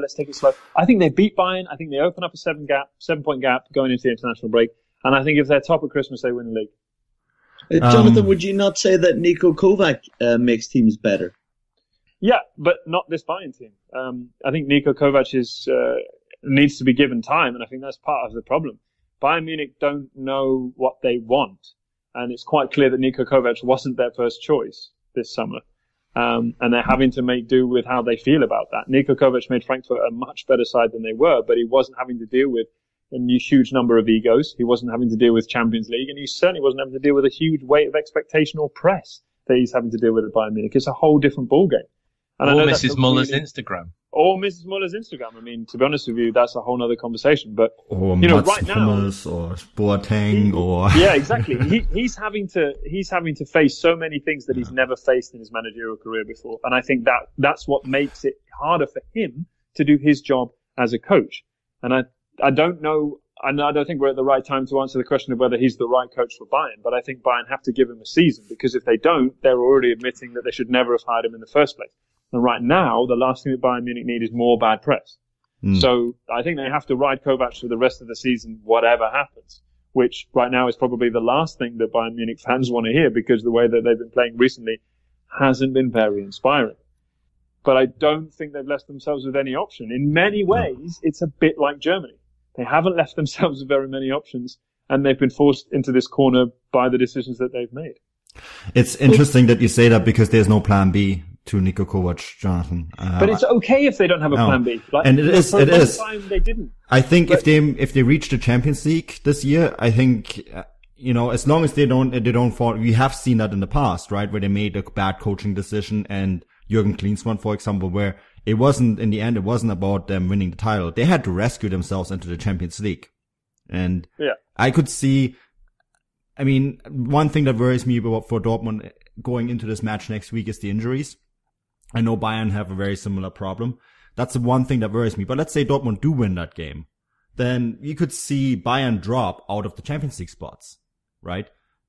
I think they beat Bayern. I think they open up a 7-point gap going into the international break. And I think if they're top at Christmas, they win the league. Jonathan, would you not say that Niko Kovac makes teams better? Yeah, but not this Bayern team. I think Niko Kovac needs to be given time, and I think that's part of the problem. Bayern Munich don't know what they want, and it's quite clear that Niko Kovac wasn't their first choice this summer. And they're having to make do with how they feel about that. Niko Kovac made Frankfurt a much better side than they were, but he wasn't having to deal with a huge number of egos. He wasn't having to deal with Champions League, and he certainly wasn't having to deal with a huge weight of expectation or press that he's having to deal with at Bayern Munich. It's a whole different ballgame. And or Mrs. Muller's Instagram. Or Mrs. Muller's Instagram. I mean, to be honest with you, that's a whole other conversation. But or Mats right Hummels now, or Boateng, or yeah, exactly. He's having to face so many things that he's never faced in his managerial career before, and I think that's what makes it harder for him to do his job as a coach. And I don't know. And I don't think we're at the right time to answer the question of whether he's the right coach for Bayern. But I think Bayern have to give him a season, because if they don't, they're already admitting that they should never have hired him in the first place. And right now, the last thing that Bayern Munich need is more bad press. So I think they have to ride Kovac for the rest of the season, whatever happens, which right now is probably the last thing that Bayern Munich fans want to hear, because the way that they've been playing recently hasn't been very inspiring. But I don't think they've left themselves with any option. In many ways, it's a bit like Germany. They haven't left themselves with very many options, and they've been forced into this corner by the decisions that they've made. It's interesting that you say that, because there's no plan B to Niko Kovac, Jonathan. But it's okay if they don't have a plan B. And it is. Time they didn't. I think if they reach the Champions League this year, I think, as long as they don't fall, we have seen that in the past, right? Where they made a bad coaching decision, and Jürgen Klinsmann, for example, where it wasn't about them winning the title. They had to rescue themselves into the Champions League. And I could see, one thing that worries me for Dortmund going into this match next week is the injuries. I know Bayern have a very similar problem. That's the one thing that worries me. But let's say Dortmund do win that game. Then you could see Bayern drop out of the Champions League spots, right?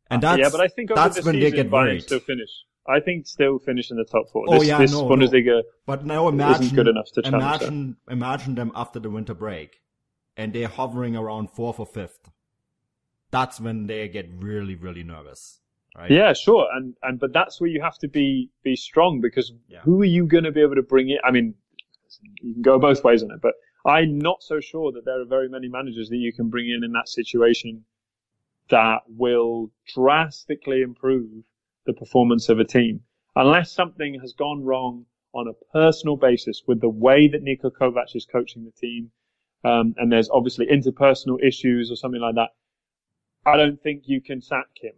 And but I think that's when they get worried. Still finish. I think still finish in the top four. This Bundesliga But now isn't good enough to challenge. Imagine them after the winter break, and they're hovering around 4th or 5th. That's when they get really, really nervous. Right? Yeah, sure. But that's where you have to be strong, because who are you going to be able to bring in? I mean, you can go both ways on it, but I'm not so sure that there are very many managers that you can bring in that situation that will drastically improve the performance of a team, unless something has gone wrong on a personal basis with the way that Niko Kovac is coaching the team, and there's obviously interpersonal issues or something like that. I don't think you can sack him.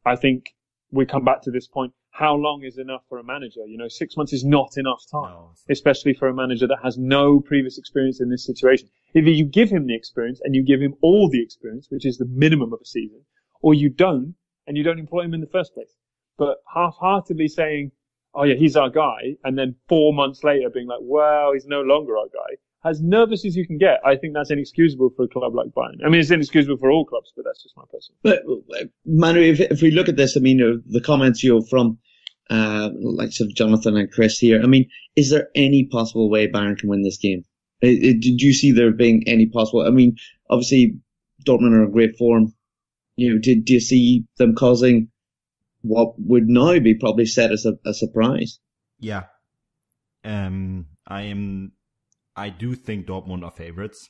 I think we come back to this point. How long is enough for a manager? 6 months is not enough time, especially for a manager that has no previous experience in this situation. Either you give him the experience and you give him all the experience, which is the minimum of a season, or you don't, and you don't employ him in the first place. But half-heartedly saying, oh yeah, he's our guy, and then 4 months later being like, well, he's no longer our guy, as nervous as you can get, I think that's inexcusable for a club like Bayern. I mean, it's inexcusable for all clubs, but that's just my personal. But Manu, if we look at this, the comments from likes of Jonathan and Chris here. I mean, is there any possible way Bayern can win this game? Did you see there being any possible? I mean, obviously Dortmund are in great form. Do you see them causing what would now be probably set as a surprise? Yeah. I do think Dortmund are favorites.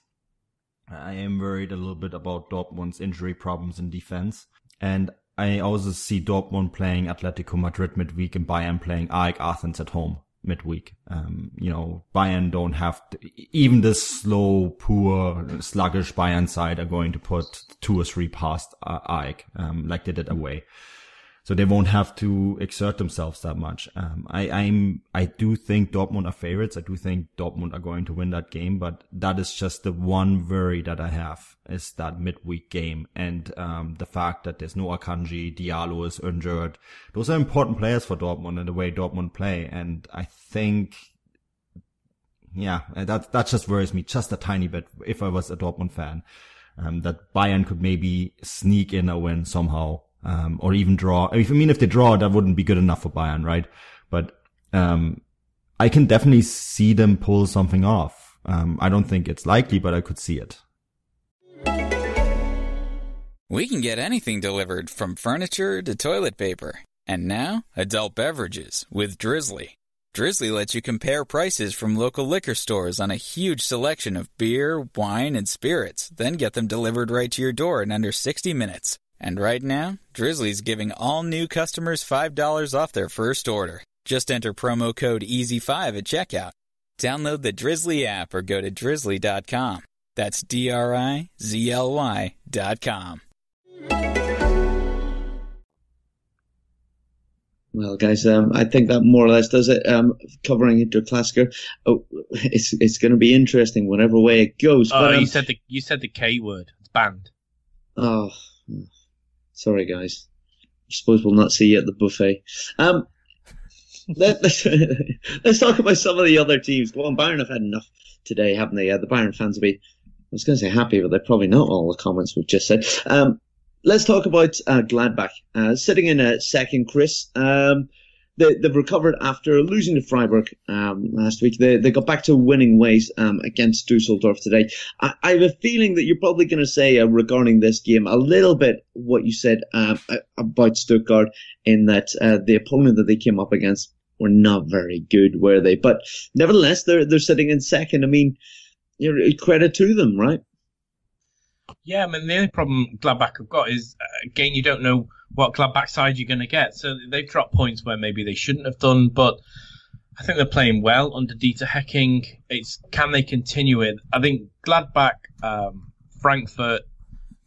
I am worried a little bit about Dortmund's injury problems in defense. And I also see Dortmund playing Atletico Madrid midweek and Bayern playing AEK Athens at home midweek. Bayern don't have to, even this slow, poor, sluggish Bayern side are going to put 2 or 3 past AEK, like they did away. So they won't have to exert themselves that much. I do think Dortmund are favorites. I do think Dortmund are going to win that game, but that is just the one worry that I have, is that midweek game. And, the fact that there's no Akanji, Diallo is injured. Those are important players for Dortmund and the way Dortmund play. And I think, that just worries me just a tiny bit if I was a Dortmund fan, that Bayern could maybe sneak in a win somehow. Or even draw. If they draw, that wouldn't be good enough for Bayern, right? But, I can definitely see them pull something off. I don't think it's likely, but I could see it. We can get anything delivered from furniture to toilet paper. And now, adult beverages with Drizzly. Drizzly lets you compare prices from local liquor stores on a huge selection of beer, wine, and spirits, then get them delivered right to your door in under 60 minutes. And right now, Drizzly's giving all new customers $5 off their first order. Just enter promo code EASY5 at checkout. Download the Drizzly app or go to drizzly.com. That's DRIZLY.com. Well, guys, I think that more or less does it. Covering into Klassiker. Oh, it's going to be interesting whatever way it goes. Oh, but, you said the K word. It's banned. Oh, sorry, guys. I suppose we'll not see you at the buffet. Let's talk about some of the other teams. Go on, Bayern have had enough today, haven't they? The Bayern fans will be, I was going to say happy, but they're probably not, all the comments we've just said. Let's talk about Gladbach. Sitting in second, Chris. They've recovered after losing to Freiburg last week. They got back to winning ways against Dusseldorf today. I have a feeling that you're probably going to say regarding this game a little bit what you said about Stuttgart, in that the opponent that they came up against were not very good, were they? But nevertheless, they're sitting in second. I mean, credit to them, right? Yeah, I mean, the only problem Gladbach have got is, again, you don't know what Gladbach side you're going to get. So they've dropped points where maybe they shouldn't have done, but I think they're playing well under Dieter Hecking. Can they continue it? I think Gladbach, Frankfurt,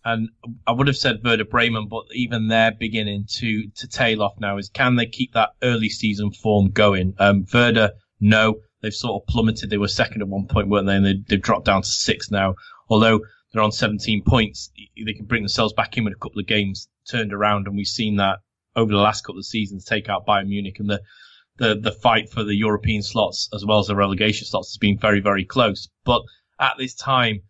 and I would have said Werder Bremen, but even they're beginning to tail off now. Can they keep that early season form going? Werder, no. They've sort of plummeted. They were second at one point, weren't they? And they've dropped down to 6th now. Although they're on 17 points, they can bring themselves back in with a couple of games turned around, and we've seen that over the last couple of seasons take out Bayern Munich, and the fight for the European slots as well as the relegation slots has been very, very close. But at this time,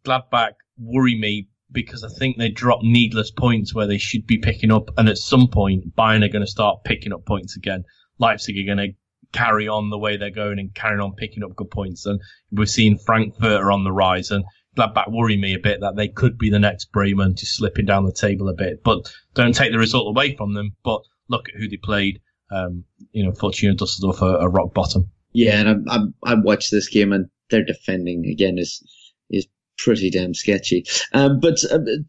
Gladbach worry me because I think they drop needless points where they should be picking up, and at some point Bayern are going to start picking up points again. Leipzig are going to carry on the way they're going and carrying on picking up good points, and we're seeing Frankfurt are on the rise, and Gladbach worry me a bit that they could be the next Bremen, just slipping down the table a bit. But don't take the result away from them. But look at who they played. Fortuna Dusseldorf are rock bottom. Yeah, and I watched this game, and their defending again is pretty damn sketchy. But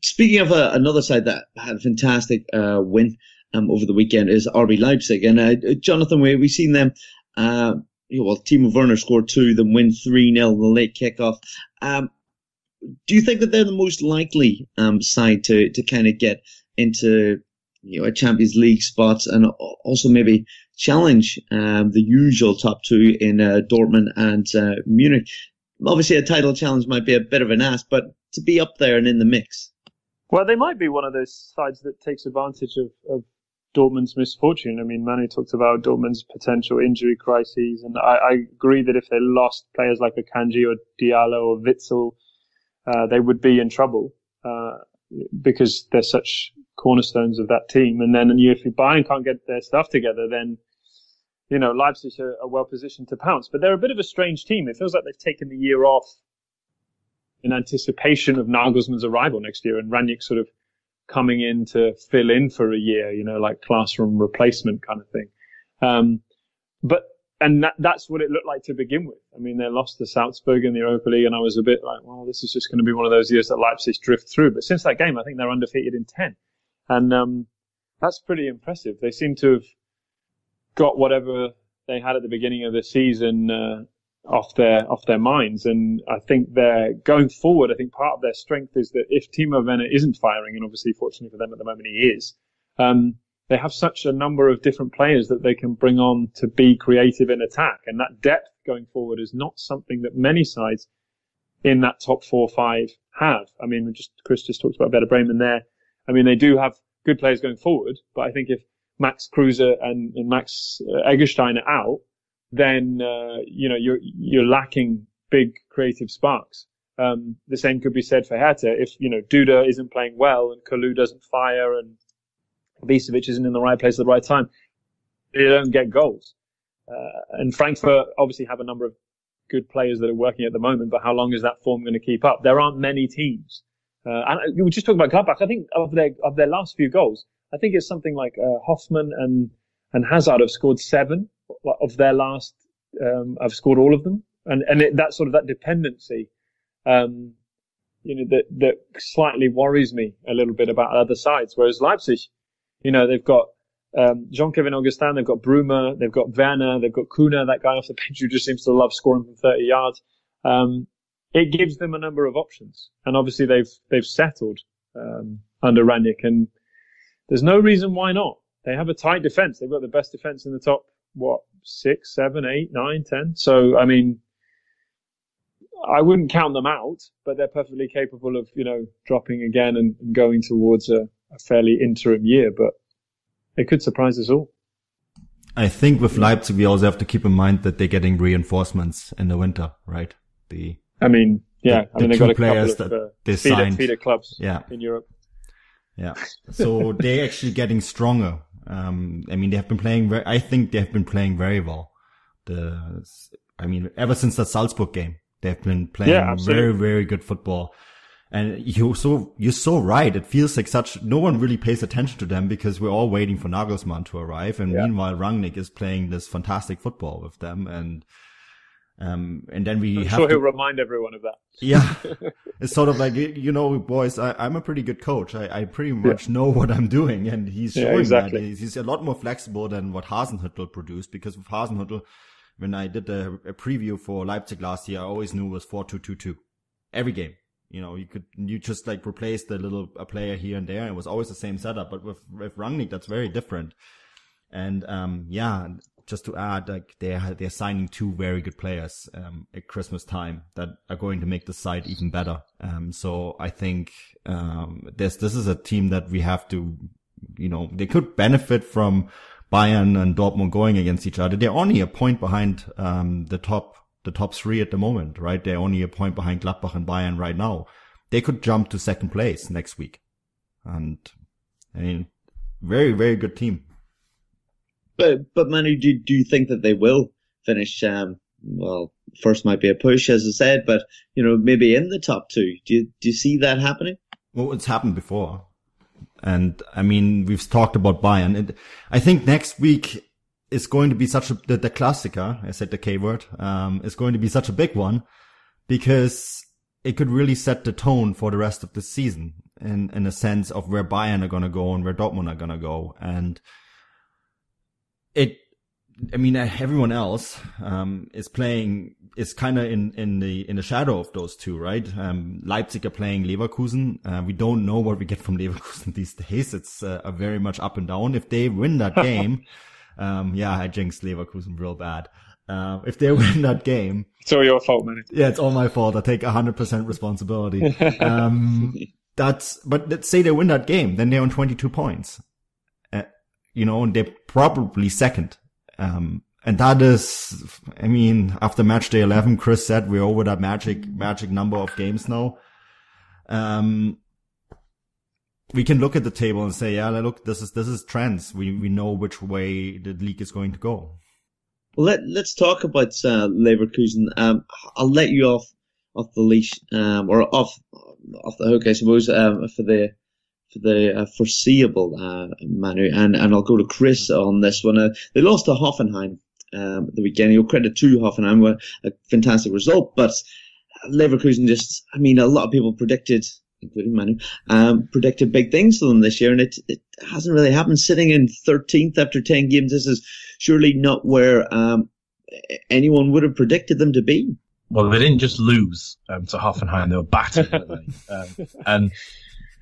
speaking of another side that had a fantastic win over the weekend is RB Leipzig, and Jonathan, we've seen them. Timo Werner scored 2, then win 3-0 the late kickoff. Do you think that they're the most likely side to kind of get into a Champions League spot, and also maybe challenge the usual top 2 in Dortmund and Munich? Obviously, a title challenge might be a bit of an ask, but to be up there and in the mix. Well, they might be one of those sides that takes advantage of Dortmund's misfortune. I mean, Manu talked about Dortmund's potential injury crises, and I agree that if they lost players like Akanji or Diallo or Witzel, they would be in trouble because they're such cornerstones of that team. And then if Bayern can't get their stuff together, then, Leipzig are well positioned to pounce. But they're a bit of a strange team. It feels like they've taken the year off in anticipation of Nagelsmann's arrival next year, and Rangnick sort of coming in to fill in for a year, like classroom replacement kind of thing. That's what it looked like to begin with. I mean, they lost to Salzburg in the Europa League, and I was a bit like, well, this is just going to be one of those years that Leipzig drift through. But since that game, I think they're undefeated in 10. And that's pretty impressive. They seem to have got whatever they had at the beginning of the season off their minds. And I think they're going forward. I think part of their strength is that if Timo Werner isn't firing, and obviously fortunately for them at the moment he is, they have such a number of different players that they can bring on to be creative in attack. And that depth going forward is not something that many sides in that top 4 or 5 have. I mean, Chris just talked about Werder Bremen there. I mean, they do have good players going forward, but I think if Max Kruse and Max Eggestein are out, then, you're lacking big creative sparks. The same could be said for Hertha. If, Duda isn't playing well and Kalou doesn't fire and Bisevic isn't in the right place at the right time, they don't get goals. And Frankfurt obviously have a number of good players that are working at the moment, but how long is that form going to keep up? There aren't many teams. And we were just talking about Gladbach. I think of their last few goals, I think it's something like Hoffmann and Hazard have scored 7 of their last. Have scored all of them, and that sort of that dependency, that slightly worries me a little bit about other sides. Whereas Leipzig, they've got Jean-Kevin Augustin, they've got Bruma, they've got Werner, they've got Kuna, that guy off the bench who just seems to love scoring from 30 yards. It gives them a number of options, and obviously they've settled under Rangnick, and there's no reason why not. They have a tight defense. They've got the best defense in the top 6, 7, 8, 9, 10. So I mean, I wouldn't count them out, but they're perfectly capable of dropping again and going towards a fairly interim year. But it could surprise us all. I think with Leipzig, we also have to keep in mind that they're getting reinforcements in the winter, right? They've got a couple of feeder clubs in Europe. Yeah. So they're actually getting stronger. They have been playing I think they have been playing very well. Ever since that Salzburg game, they've been playing very, very good football. And you're so right. It feels like no one really pays attention to them because we're all waiting for Nagelsmann to arrive. And meanwhile, Rangnick is playing this fantastic football with them. And then I'm sure he'll remind everyone of that. Yeah. It's sort of like, boys, I'm a pretty good coach. I pretty much know what I'm doing. And he's showing that. He's a lot more flexible than what Hasenhüttl produced, because with Hasenhüttl, when I did a preview for Leipzig last year, I always knew it was 4-2-2-2 every game. You just like replace a player here and there, and it was always the same setup. But with Rangnick, that's very different. And just to add, like they're signing 2 very good players at Christmas time that are going to make the side even better. So I think this is a team that we have to, they could benefit from Bayern and Dortmund going against each other. They're only a point behind the top 3 at the moment, right? They're only a point behind Gladbach and Bayern right now. They could jump to 2nd place next week. And very, very good team. But Manu, do you think that they will finish? First might be a push, as I said, but maybe in the top 2. Do you see that happening? Well, it's happened before, and we've talked about Bayern. I think next week is going to be the Klassiker. I said the K word. Is going to be such a big one because it could really set the tone for the rest of the season in a sense of where Bayern are going to go and where Dortmund are going to go, and everyone else is kind of in the shadow of those 2, right? Leipzig are playing Leverkusen. We don't know what we get from Leverkusen these days. It's very much up and down. If they win that game, I jinxed Leverkusen real bad. If they win that game, it's all your fault, man. Yeah, it's all my fault. I take 100% responsibility. But let's say they win that game, then they're on 22 points. And they're probably 2nd. And that is, after match day 11, Chris said we're over that magic number of games now. we can look at the table and say, yeah, look, this is trends. We know which way the league is going to go. Well, let's talk about Leverkusen. I'll let you off the leash, or off the hook, I suppose, for the foreseeable Manu, and I'll go to Chris on this one. They lost to Hoffenheim the weekend. You'll credit to Hoffenheim with a fantastic result, but Leverkusen just, I mean, a lot of people predicted, including Manu, predicted big things for them this year, and it hasn't really happened. Sitting in 13th after 10 games, this is surely not where anyone would have predicted them to be. Well, they didn't just lose to Hoffenheim; they were battered.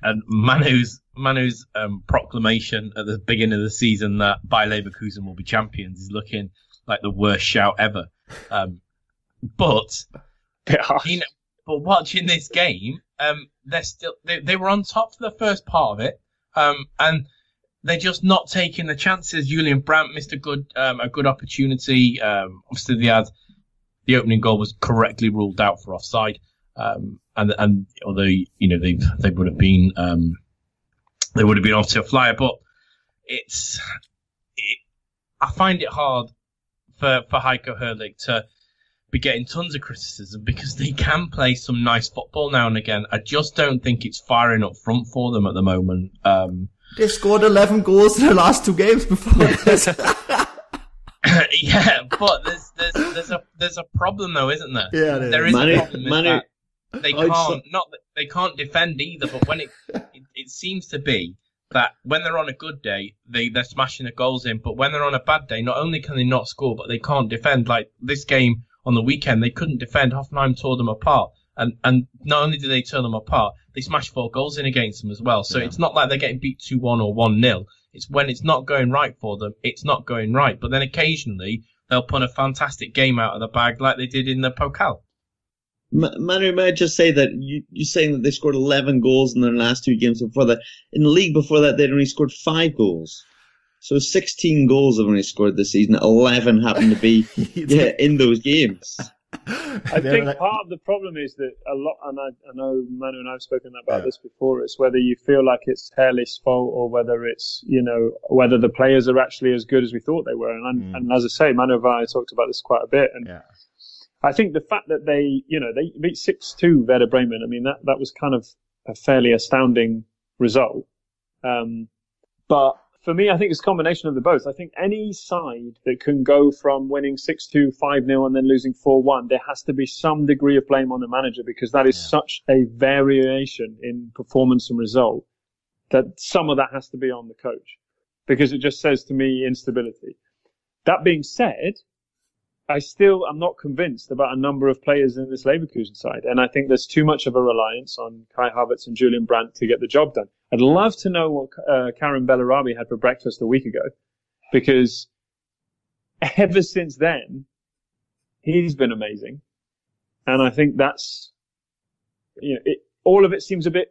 And Manu's proclamation at the beginning of the season that Bayer Leverkusen will be champions is looking like the worst shout ever. But watching this game, they were on top for the first part of it, and they're just not taking the chances. Julian Brandt missed a good opportunity. Obviously, they had the opening goal was correctly ruled out for offside. And although they would have been off to a flyer, but I find it hard for Heiko Herrlich to be getting tons of criticism because they can play some nice football now and again. I just don't think it's firing up front for them at the moment. They've scored 11 goals in the last 2 games before this. Yeah, but there's a problem though, isn't there? Yeah, there is a problem. They can't defend either. But when it seems to be that when they're on a good day, they're smashing the goals in. But when they're on a bad day, not only can they not score, but they can't defend. Like this game on the weekend, they couldn't defend. Hoffenheim tore them apart. And not only did they tear them apart, they smashed 4 goals in against them as well. So It's not like they're getting beat 2-1 or 1-0. It's when it's not going right for them, it's not going right. But then occasionally, they'll put a fantastic game out of the bag like they did in the Pokal. Manu, may I just say that you're saying that they scored 11 goals in their last 2 games before that. In the league before that, they'd only scored 5 goals. So 16 goals they've only scored this season. 11 happened to be in those games. I think part of the problem is that a lot, and I know Manu and I have spoken about this before, it's whether you feel like it's Herrlich's fault or whether it's, whether the players are actually as good as we thought they were. And as I say, Manu and I talked about this quite a bit. And I think the fact that they beat 6-2 Werder Bremen, I mean, that was kind of a fairly astounding result. But for me, I think it's a combination of the both. I think any side that can go from winning 6-2, 5-0 and then losing 4-1, there has to be some degree of blame on the manager because that is such a variation in performance and result that some of that has to be on the coach because it just says to me instability. That being said, I still am not convinced about a number of players in this Leverkusen side. And I think there's too much of a reliance on Kai Havertz and Julian Brandt to get the job done. I'd love to know what Karim Bellarabi had for breakfast a week ago, because ever since then, he's been amazing. And I think that's, all of it seems a bit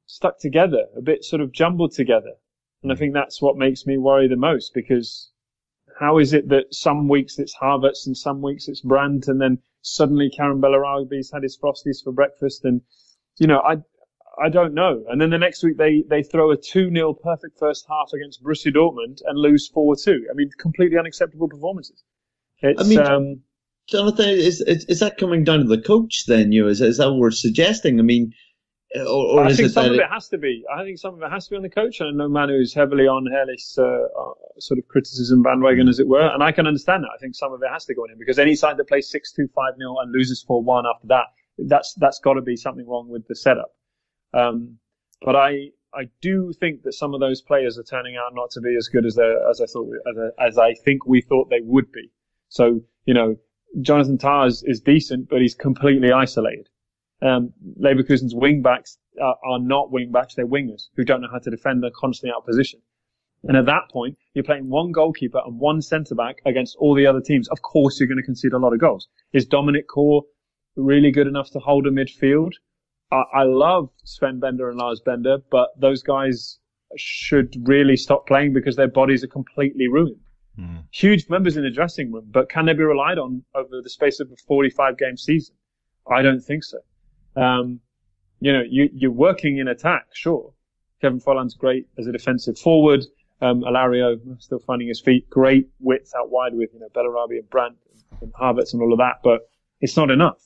stuck together, a bit sort of jumbled together. And I think that's what makes me worry the most, because how is it that some weeks it's Havertz and some weeks it's Brandt, and then suddenly Karim Bellarabi's had his Frosties for breakfast, and I don't know. And then the next week they throw a 2-0 perfect first half against Borussia Dortmund and lose 4-2. I mean, completely unacceptable performances. Jonathan, is that coming down to the coach then? Is that what we're suggesting? I mean, or I is think it some of it has to be. I think some of it has to be on the coach. And I know Manu is heavily on Herrlich's sort of criticism bandwagon, as it were. And I can understand that. I think some of it has to go on him because any side that plays 6-2, 5-0 and loses 4-1 after that, that's got to be something wrong with the setup. But I do think that some of those players are turning out not to be as good as I think we thought they would be. So, Jonathan Tah is decent, but he's completely isolated. Leverkusen's wing backs are not wing backs, they're wingers who don't know how to defend. They're constantly out of position. And at that point, you're playing one goalkeeper and one centre back against all the other teams. Of course, you're going to concede a lot of goals. Is Dominic Kor really good enough to hold a midfield? I love Sven Bender and Lars Bender, but those guys should really stop playing because their bodies are completely ruined. Huge members in the dressing room, but can they be relied on over the space of a 45-game season? I don't think so. You're working in attack, sure, Kevin Volland's great as a defensive forward. Alario still finding his feet. Great width out wide with, Bellarabi and Brandt and Havertz and all of that, but it's not enough.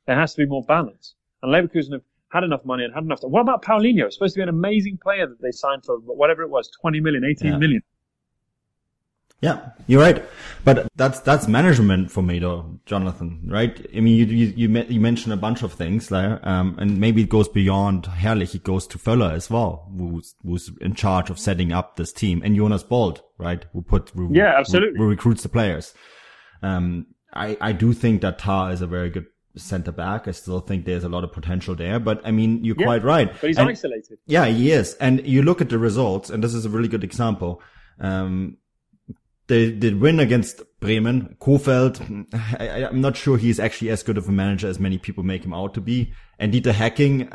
There has to be more balance. And Leverkusen have had enough money and had enough. What about Paulinho? It's supposed to be an amazing player that they signed for whatever it was, 20 million, 18 million. Yeah, you're right. But that's management for me though, Jonathan, right? I mean, you mentioned a bunch of things there, and maybe it goes beyond Herrlich. It goes to Völler as well, who's in charge of setting up this team, and Jonas Bold, right? Absolutely. Who recruits the players. I do think that Tah is a very good centre back. I still think there's a lot of potential there, but I mean, you're quite right. But he's isolated. Yeah, he is. And you look at the results, and this is a really good example. They did win against Bremen. Kofeld, I'm not sure he's actually as good of a manager as many people make him out to be. And Dieter Hecking,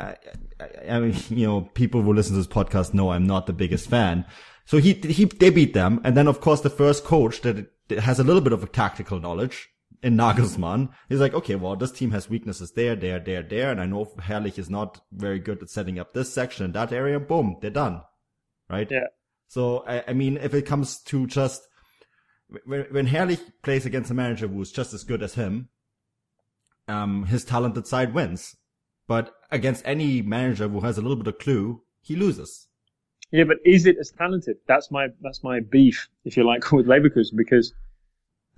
I mean, people who listen to this podcast know I'm not the biggest fan. So they beat them. And then, of course, the first coach that has a little bit of a tactical knowledge in Nagelsmann is like, okay, well, this team has weaknesses there. And I know Herrlich is not very good at setting up this section and that area. Boom, they're done. Right? Yeah. So, I mean, if it comes to just, when Herrlich plays against a manager who's just as good as him, his talented side wins. But against any manager who has a little bit of clue, he loses. Yeah, but is it as talented? That's my beef, if you like, with Leverkusen, because,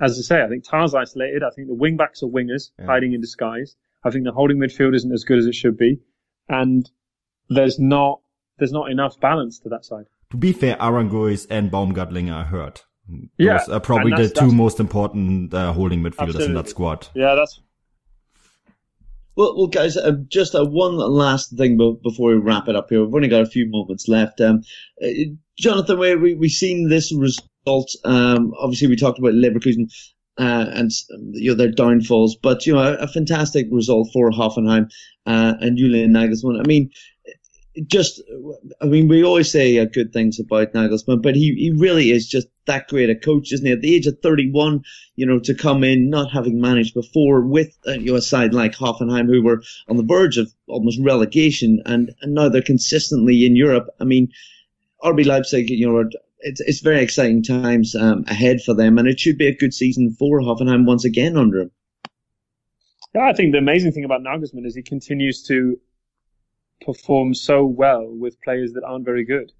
as I say, I think Tah's isolated. I think the wing backs are wingers hiding in disguise. I think the holding midfield isn't as good as it should be, and there's not enough balance to that side. To be fair, Aranguiz and Baumgartlinger are hurt. Those are probably the two most important holding midfielders in that squad. Yeah, that's. Well, guys, just one last thing before we wrap it up here. We've only got a few moments left. Jonathan, we've seen this result. Obviously, we talked about Leverkusen and their downfalls, but a fantastic result for Hoffenheim and Julian Nagelsmann. We always say good things about Nagelsmann, but he really is just that great a coach, isn't he? At the age of 31, to come in, not having managed before with a side like Hoffenheim, who were on the verge of almost relegation, and now they're consistently in Europe. I mean, RB Leipzig, it's very exciting times ahead for them, and it should be a good season for Hoffenheim once again under him. Yeah, I think the amazing thing about Nagelsmann is he continues to perform so well with players that aren't very good.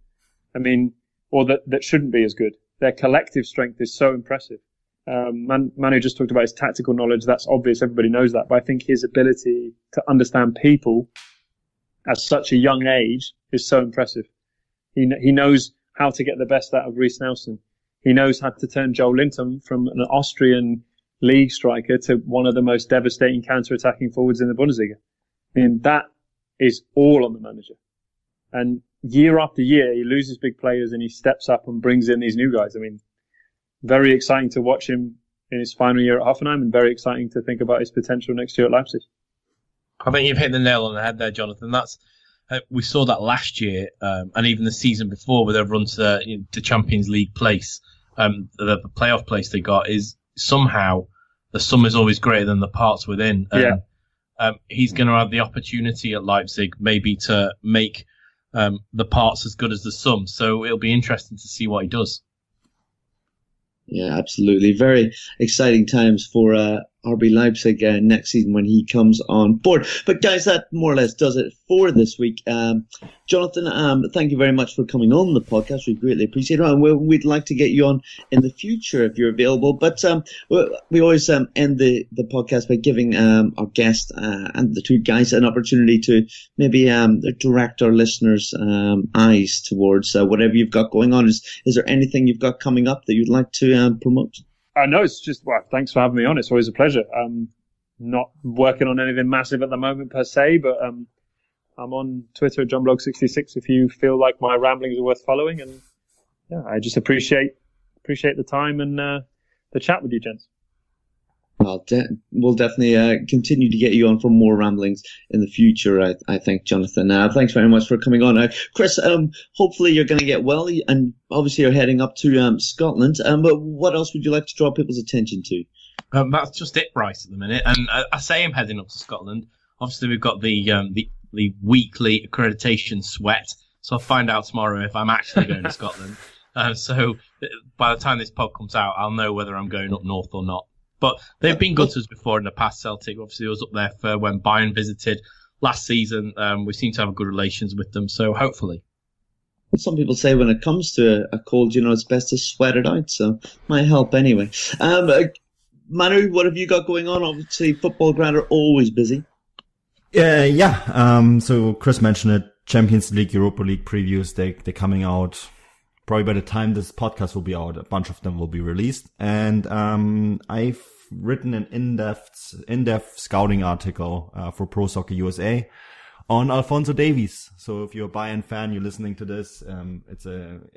I mean, or that shouldn't be as good. Their collective strength is so impressive. Manu just talked about his tactical knowledge. That's obvious. Everybody knows that. But I think his ability to understand people at such a young age is so impressive. He knows how to get the best out of Reiss Nelson. He knows how to turn Joel Linton from an Austrian league striker to one of the most devastating counter-attacking forwards in the Bundesliga. I mean, that is all on the manager. And year after year, he loses big players and he steps up and brings in these new guys. I mean, very exciting to watch him in his final year at Hoffenheim, and very exciting to think about his potential next year at Leipzig. I think you've hit the nail on the head there, Jonathan. That's we saw that last year, and even the season before, with their run to the Champions League place. The playoff place they got is somehow the sum is always greater than the parts within. He's going to have the opportunity at Leipzig maybe to make the parts as good as the sum. So it'll be interesting to see what he does. Yeah, absolutely. Very exciting times for RB Leipzig next season when he comes on board. But guys, that more or less does it for this week. Jonathan, thank you very much for coming on the podcast. We greatly appreciate it. And we'd like to get you on in the future if you're available. But we always end the podcast by giving our guest and the two guys an opportunity to maybe direct our listeners' eyes towards whatever you've got going on. Is there anything you've got coming up that you'd like to promote? No, it's just, thanks for having me on. It's always a pleasure. Not working on anything massive at the moment per se, but I'm on Twitter at JohnBlog66 if you feel like my ramblings are worth following. And yeah, I just appreciate the time and the chat with you, gents. Well, we'll definitely continue to get you on for more ramblings in the future, I think, Jonathan. Thanks very much for coming on. Chris, hopefully you're going to get well, and obviously you're heading up to Scotland. But what else would you like to draw people's attention to? That's just it, Bryce, at the minute. And I say I'm heading up to Scotland. Obviously, we've got the weekly accreditation sweat. So I'll find out tomorrow if I'm actually going to Scotland. So by the time this pod comes out, I'll know whether I'm going up north or not. But they've been good to us before in the past, Celtic. Obviously, I was up there for when Bayern visited last season. We seem to have good relations with them, so hopefully. Some people say when it comes to a cold, it's best to sweat it out, so might help anyway. Manu, what have you got going on? Obviously, Football Ground are always busy. So Chris mentioned it. Champions League, Europa League previews, they're coming out. Probably by the time this podcast will be out, a bunch of them will be released. And I've written an in-depth scouting article for Pro Soccer USA on Alphonso Davies. So if you're a Bayern fan, you're listening to this.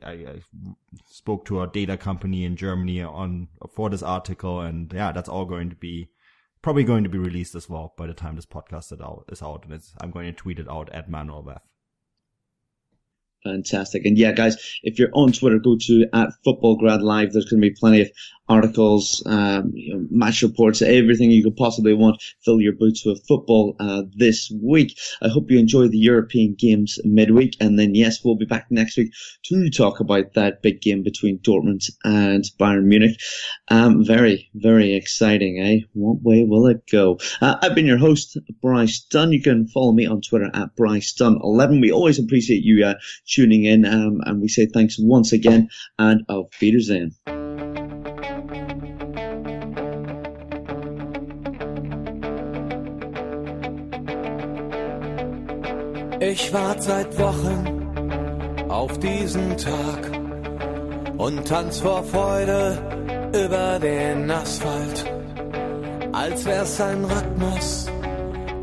I spoke to a data company in Germany for this article, and that's all probably going to be released as well by the time this podcast is out. And I'm going to tweet it out at Manuel Veth. Fantastic. And yeah, guys, if you're on Twitter, go to @FootballGradLive. There's going to be plenty of articles, match reports, everything you could possibly want. Fill your boots with football this week. I hope you enjoy the European games midweek. And then, yes, we'll be back next week to talk about that big game between Dortmund and Bayern Munich. Very, very exciting, eh? What way will it go? I've been your host, Bryce Dunn. You can follow me on Twitter @BryceDunn11. We always appreciate you tuning in, and we say thanks once again, and auf Wiedersehen. Ich warte seit Wochen auf diesen Tag und tanz vor Freude über den Asphalt. Als wär's ein Rhythmus,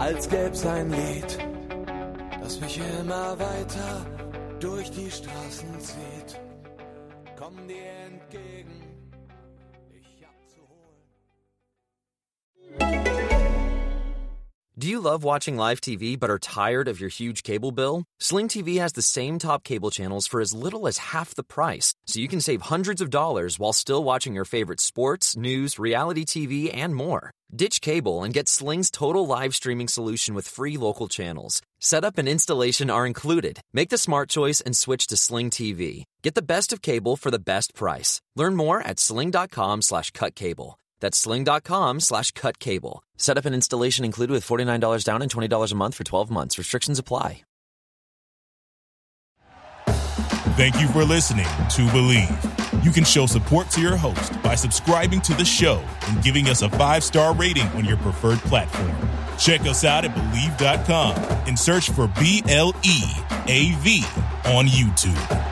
als gäb's ein Lied, das mich immer weiter durch die Straßen zieht. Komm dir entgegen, dich abzuholen. Do you love watching live TV but are tired of your huge cable bill? Sling TV has the same top cable channels for as little as half the price, so you can save hundreds of dollars while still watching your favorite sports, news, reality TV, and more. Ditch cable and get Sling's total live streaming solution with free local channels. Setup and installation are included. Make the smart choice and switch to Sling TV. Get the best of cable for the best price. Learn more at sling.com/cutcable. That's sling.com/cutcable. Setup and installation included with $49 down and $20 a month for 12 months. Restrictions apply. Thank you for listening to Believe. You can show support to your host by subscribing to the show and giving us a 5-star rating on your preferred platform. Check us out at Believe.com and search for BLEAV on YouTube.